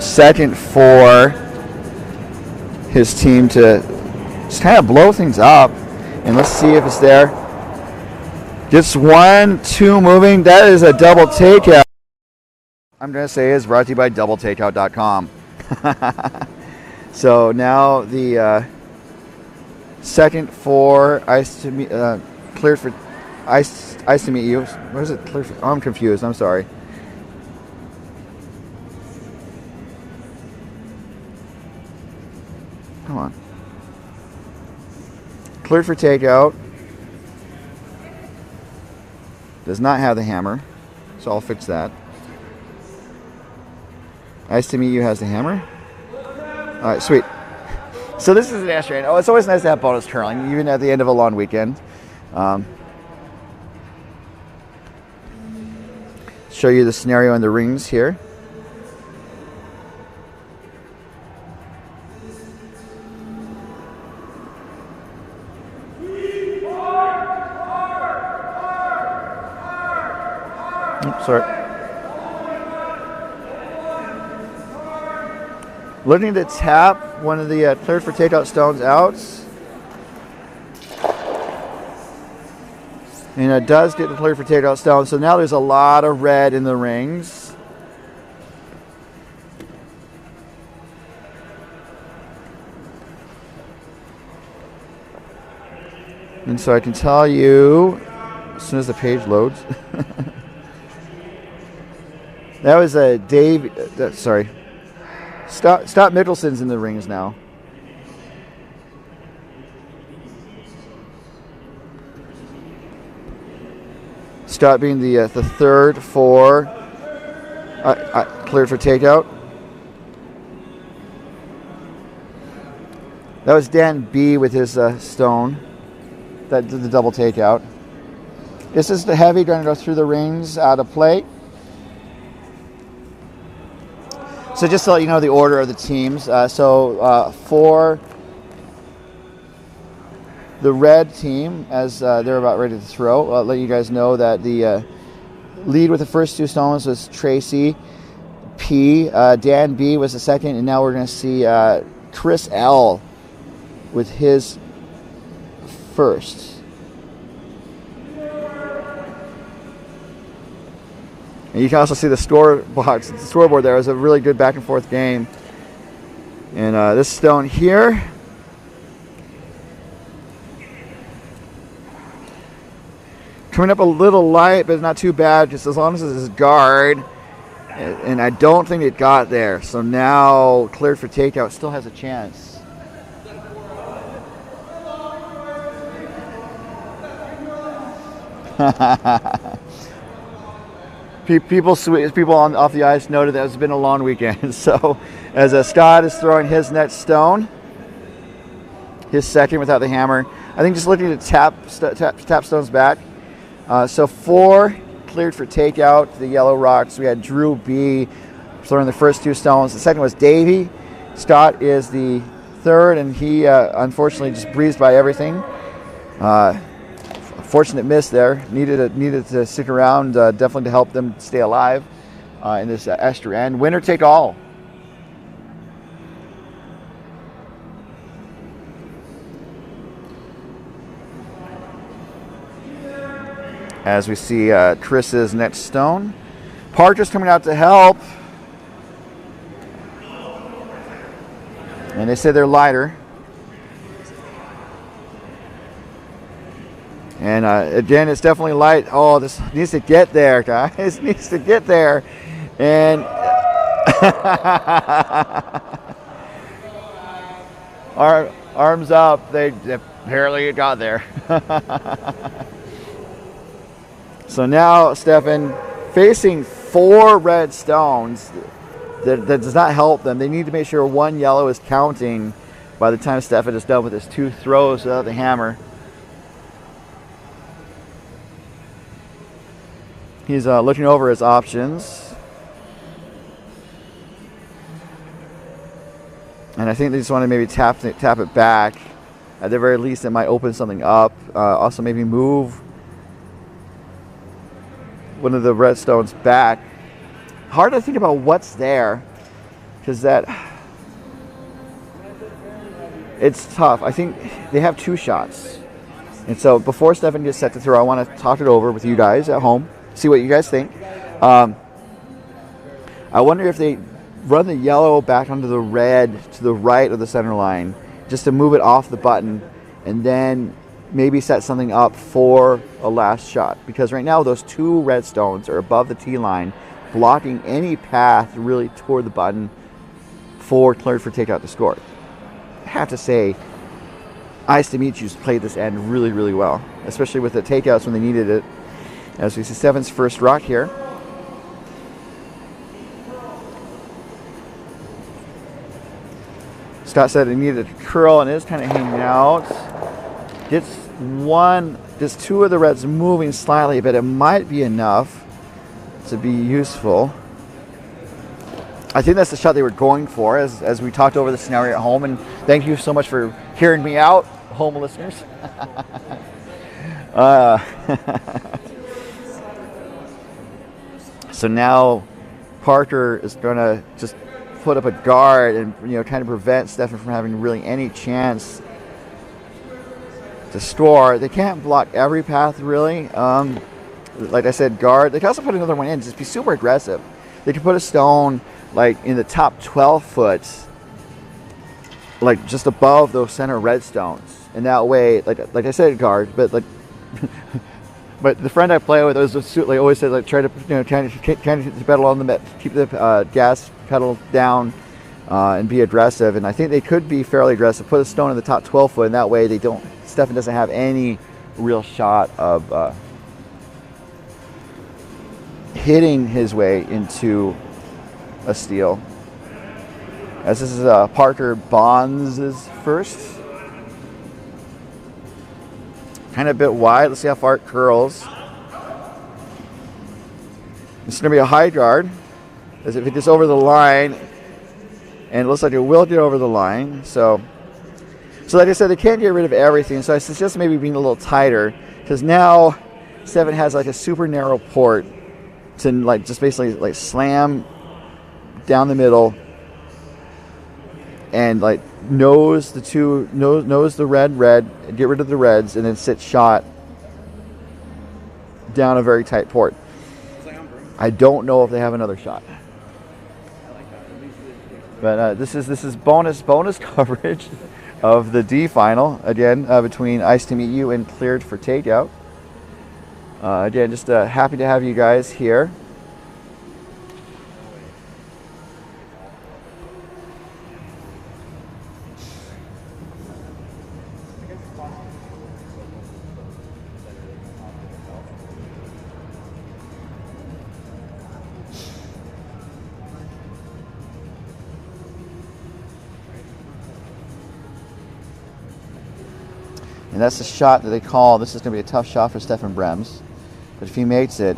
second for his team to just kind of blow things up. And let's see if it's there. Gets 1, 2 moving. That is a double takeout. I'm going to say is brought to you by doubletakeout.com. So now the second for Ice to Meet, Cleared for Ice to Meet You. What is it? Cleared for, oh, I'm confused. I'm sorry. Come on. Cleared for Takeout. Does not have the hammer, so I'll fix that. Ice to Meet You has the hammer. All right, sweet. So this is an extra end. Oh, it's always nice to have bonus curling, even at the end of a long weekend. Show you the scenario in the rings here. Oops, sorry. Looking to tap one of the Cleared for Takeout stones out. And it does get the Cleared for Takeout stone. So now there's a lot of red in the rings. And so I can tell you, as soon as the page loads. That was a Dave, sorry. Scott Middleton's in the rings now. Scott being the third for Cleared for Takeout. That was Dan B with his stone that did the double takeout. This is the heavy going to go through the rings out of play. So just to let you know the order of the teams. For the red team, as they're about ready to throw, I'll let you guys know that the lead with the first 2 stones was Tracy P. Dan B was the second, and now we're going to see Chris L with his first. And you can also see the scoreboard there. It was a really good back and forth game. And this stone here Coming up a little light, but not too bad, just as long as it's guard. And I don't think it got there. So now cleared for takeout, still has a chance. People off the ice noted that it's been a long weekend. So as Scott is throwing his net stone, his second without the hammer. I think just looking to tap stones back. So 4 cleared for takeout, the yellow rocks. We had Drew B throwing the first 2 stones. The second was Davey. Scott is the third, and he unfortunately just breezed by everything. Fortunate miss there. Needed to stick around, definitely to help them stay alive in this extra end. Winner take all. As we see Chris's net stone. Parker's coming out to help. And they say they're lighter. And again, it's definitely light. Oh, this needs to get there, guys. It needs to get there. And arms up. They barely got there. So now Stefan facing 4 red stones. That does not help them. They need to make sure 1 yellow is counting by the time Stefan is done with his 2 throws without the hammer. He's looking over his options. And I think they just want to maybe tap it back. At the very least, it might open something up. Also maybe move one of the red stones back. Hard to think about what's there, because it's tough. I think they have 2 shots. And so before Stefan gets set to throw, I want to talk it over with you guys at home, see what you guys think. I wonder if they run the yellow back onto the red to the right of the center line, just to move it off the button, and then maybe set something up for a last shot. Because right now those 2 red stones are above the tee line, blocking any path really toward the button for cleared for takeout to score. I have to say, Ice to Meet You's played this end really, really well, especially with the takeouts when they needed it. As we see Stefan's first rock here. Scott said he needed a curl and is kind of hanging out. Gets 2 of the reds moving slightly, but it might be enough to be useful. I think that's the shot they were going for as we talked over the scenario at home, and thank you so much for hearing me out, home listeners. So now Parker is going to just put up a guard and kind of prevent Stefan from having really any chance to score. They can't block every path really. Like I said, guard. They can also put another one in. Just be super aggressive. They can put a stone like in the top 12 foot, like just above those center red stones, and that way, like I said, guard. But like, but the friend I play with always said like try to kind of keep the pedal on the keep the gas pedal down. And be aggressive, and I think they could be fairly aggressive. Put a stone in the top 12 foot, and that way Stefan doesn't have any real shot of hitting his way into a steal. As this is Parker Bonds' first. Kind of a bit wide. Let's see how far it curls. It's going to be a high guard, as if it gets over the line. And it looks like it will get over the line. So like I said, they can't get rid of everything. So I suggest maybe being a little tighter, because now Stefan has like a super narrow port to like just basically like slam down the middle and like nose the red, get rid of the reds, and then sit shot down a very tight port. I don't know if they have another shot. But this is bonus coverage of the D final again between Ice to Meet You and cleared for takeout. Again, just happy to have you guys here. And that's the shot that they call. This is going to be a tough shot for Stefan Brems. But if he makes it,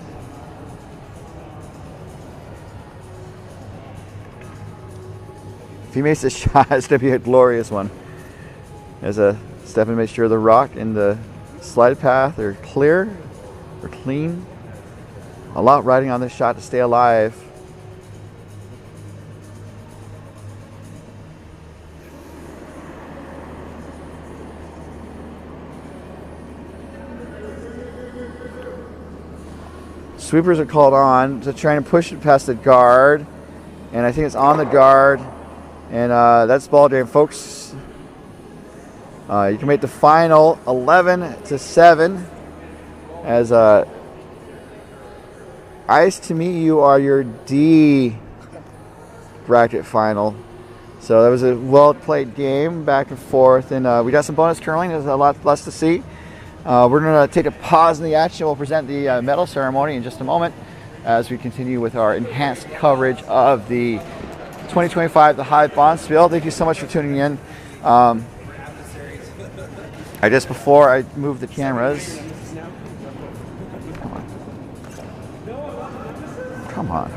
this shot, it's going to be a glorious one. As Stefan makes sure the rock and the slide path are clear or clean. A lot riding on this shot to stay alive. Sweepers are called on to try and push it past the guard, and I think it's on the guard, and that's ball game, folks. You can make the final 11-7 as Ice to meet you are your D bracket final. So that was a well played game, back and forth, and we got some bonus curling. There's a lot less to see. We're going to take a pause in the action. We'll present the medal ceremony in just a moment as we continue with our enhanced coverage of the 2025 The Hive Bonspiel. Thank you so much for tuning in. Before I move the cameras, come on.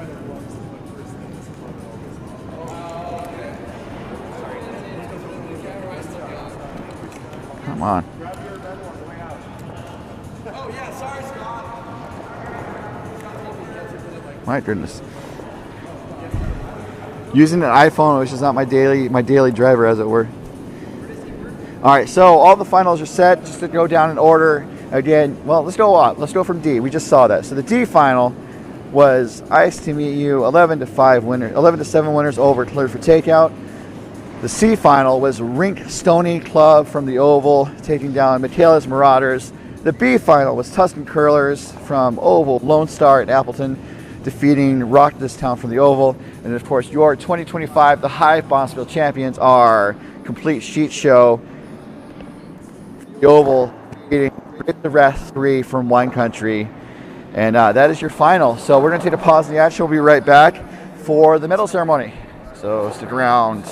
Come on. Oh yeah, sorry, Scott. My goodness. Using an iPhone, which is not my daily driver, as it were. All right, so all the finals are set. Just to go down in order again. Well, let's go up. Let's go from D. We just saw that. So the D final was Ice to meet you, 11-5 winners, 11-7 winners over, cleared for takeout. The C final was Rink Stony Club from the Oval, taking down Michaela's Marauders. The B final was Tuscan Curlers from Oval, Lone Star and Appleton, defeating Rock This Town from the Oval. And of course, your 2025 The Hive Bonspiel champions are Complete Sheet Show, the Oval, beating the Rest 3 from Wine Country. And that is your final. So we're going to take a pause in the action. We'll be right back for the medal ceremony. So stick around.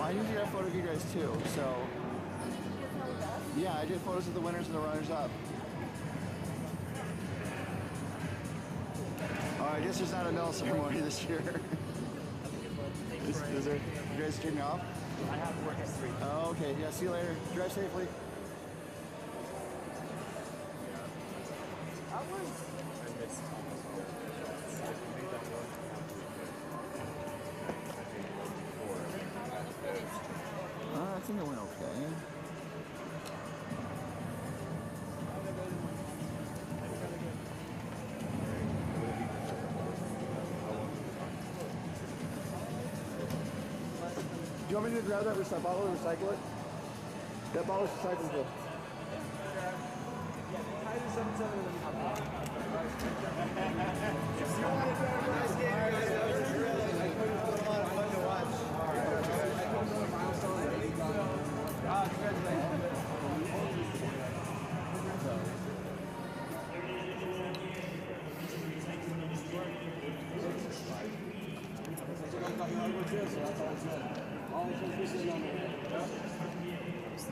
I usually have photos of you guys too, so yeah, I did photos of the winners and the runners-up. I guess there's not a medal ceremony this year. Is there? You guys taking off? I have to work at 3. Oh, okay. Yeah, see you later. Drive safely. I think it went okay. Do you want me to grab that bottle and recycle it? That ball is recyclable.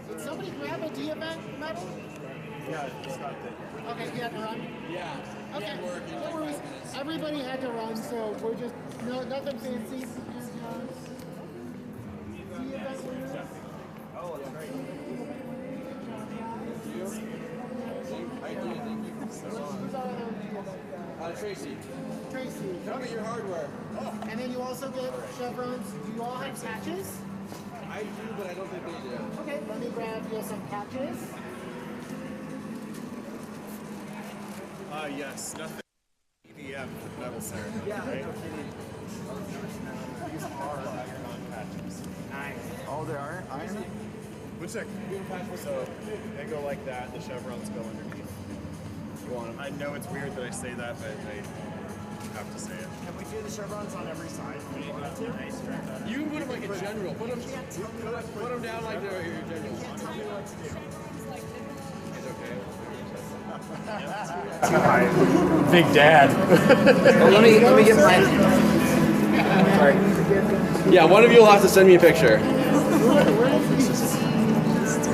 Did somebody grab a D-event medal? Yeah, it's not there. Okay, you had to run? Yeah. Okay, no worries. Everybody had to run, so we're just, nothing fancy. D-event winners. Oh, that's great. Tracy. Tracy. Tell me your hardware. And then you also get chevrons. Do you all have patches? I do, but I don't think they do. Okay, let me grab you some patches. Yes, nothing. EDM metal ceremony. Yeah, right? These are iron-on patches. Nice. Oh, there are iron? Which are so they go like that. The chevrons go underneath. You want them? I know it's weird that I say that, but I have to say it. Can we do the chevrons on every side? You can put them like a general. Put them down like they're your general. It's okay. Big Dad. Let me get mine. Sorry. Yeah, one of you will have to send me a picture.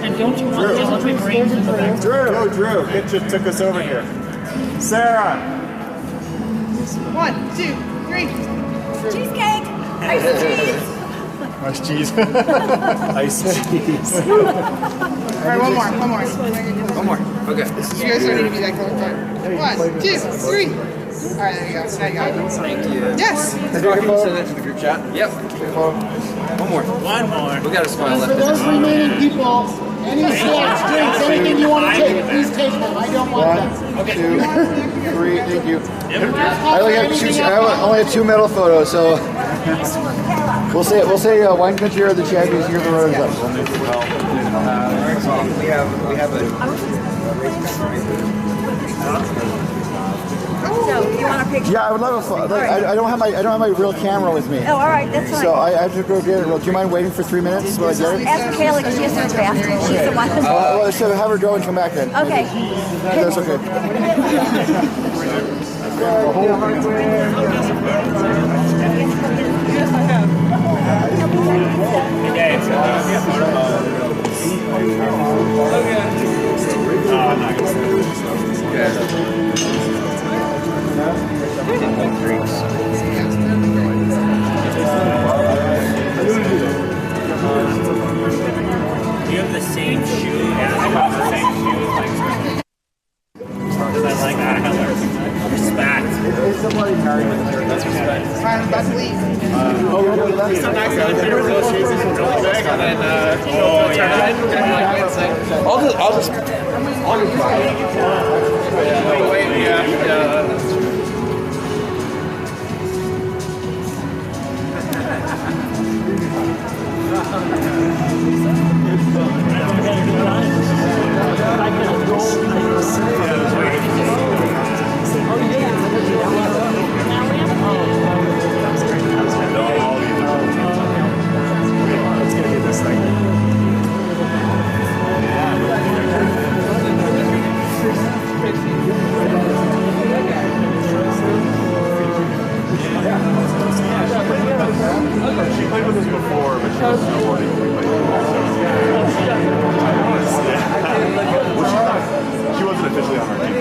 And don't you want to bring the back? Drew. It just took us over here. Sarah. 1, 2, 3. Cheesecake! Ice cheese! Nice cheese. Ice cheese. Alright, one more. Okay. You guys don't need to be that close. 1, 2, 3. Alright, there you go. Now you got it. Thank you. Yes! Can you send that to the group chat? Yep. One more. We got a smile For left. those remaining people, any snacks, drinks, anything you want to take, please take them. I don't want them. 1, 2, 3, thank you. I only have 2 medal photos, so we'll say wine country are the champions. Here's the runners up. We have a. So, you want a picture? Yeah, I would love a photo. Like, I don't have my real camera with me. Oh, all right, that's fine. So I have to go get it. Do you mind waiting for 3 minutes while I get it? Ask Kayla because she has to use the bathroom. She's the one. Well, so have her go and come back then. Okay. That's okay. Do you have the same shoe? Yeah, I have the same shoe. Because I like that color. Respect. Is somebody married with her? That's respect. I'm about to leave. Sometimes the other pair of those shoes is really big, and then I'll just wait, yeah. Let's get this thing. She played with us before, but she was snowboarding when we played with her. She wasn't officially on our team.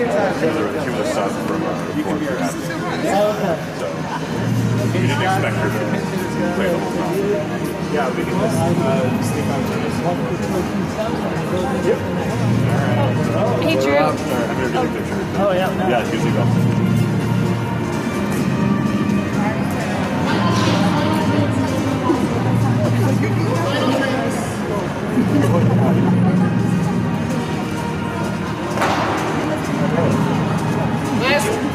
She was a sub from before. So we didn't expect her to play the whole time. Yeah, we can just sneak on tennis. Yep. Hey, Drew. I'm going to get a picture. Oh, yeah. Yeah, it's usually go.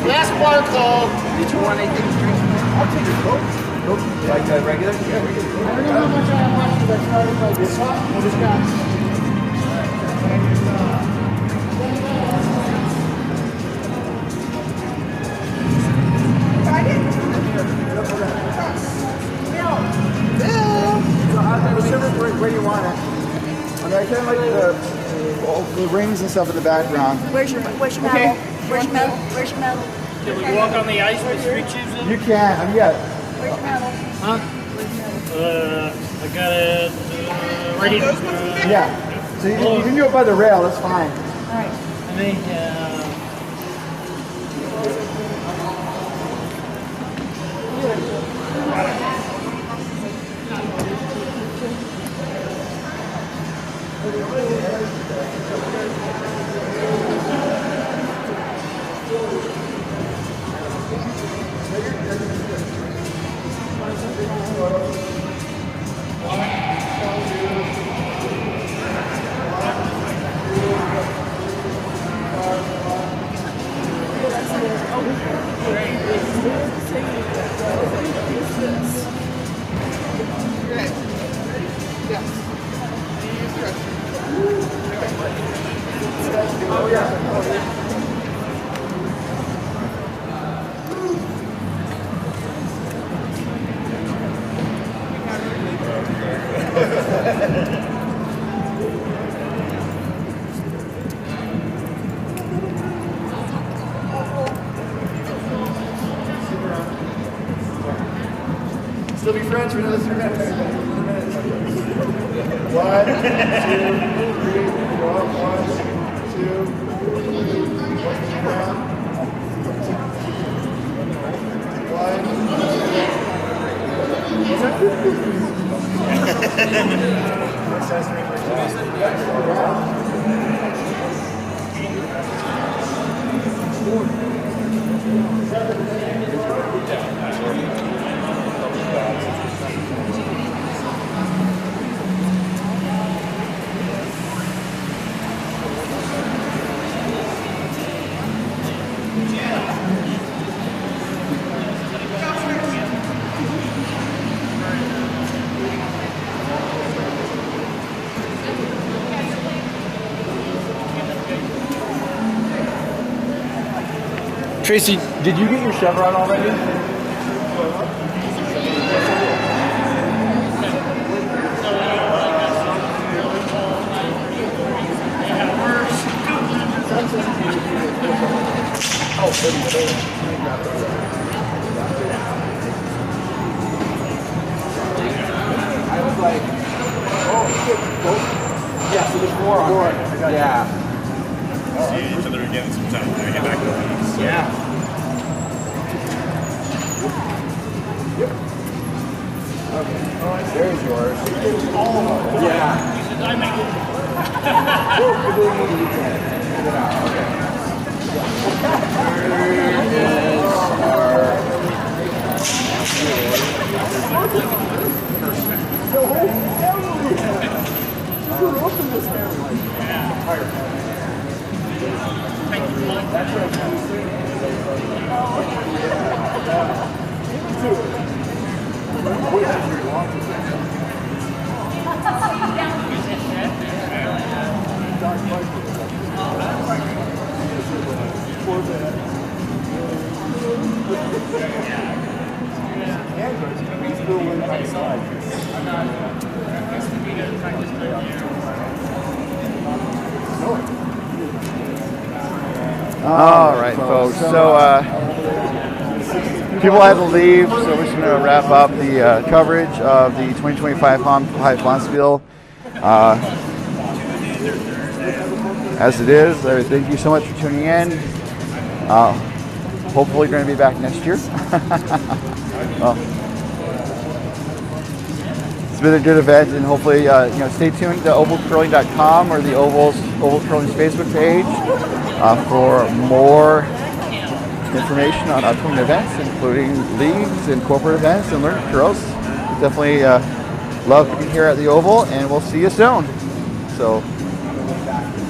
Last water call. Did you want anything to drink? I'll take a Coke. Like regular? Yeah, regular. I don't know how much I have left because I started like this. I just got Yeah, I kind of like the rings and stuff in the background. Where's your medal? Where's your medal? Where's your medal? Can we walk on the ice with street shoes in? You can. I mean, yeah. Where's your medal? Huh? I got it right here. Yeah. So you can do it by the rail. That's fine. All right. I mean, Still be friends for another 3 minutes. 1, 2, 3, go up. 1, 2, Tracy, did you get your chevron already? I was like, oh shit, yeah, so there's 4 on it. Yeah. See each other again sometime when we get back to the leagues. Yeah. Yep. Okay. There's yours. Yeah. All right, folks. So people had to leave, so we're just going to wrap up the coverage of the 2025 Hive Bonspiel. As it is, thank you so much for tuning in. Hopefully, you're going to be back next year. Well, it's been a good event, and hopefully, stay tuned to ovalcurling.com or the Oval Curling's Facebook page for more information on upcoming events, including leagues and corporate events and learning curls. Definitely love being here at the Oval, and we'll see you soon. So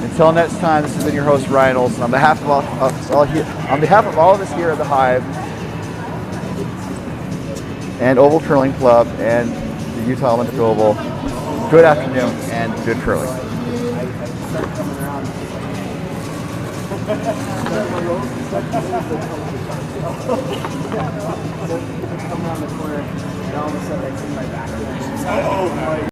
until next time, this has been your host Ryan Olson. On behalf of all of us here at the Hive and Oval Curling Club and the Utah Olympic Oval, good afternoon and good curling. Come around the corner, and all of a sudden I see my back.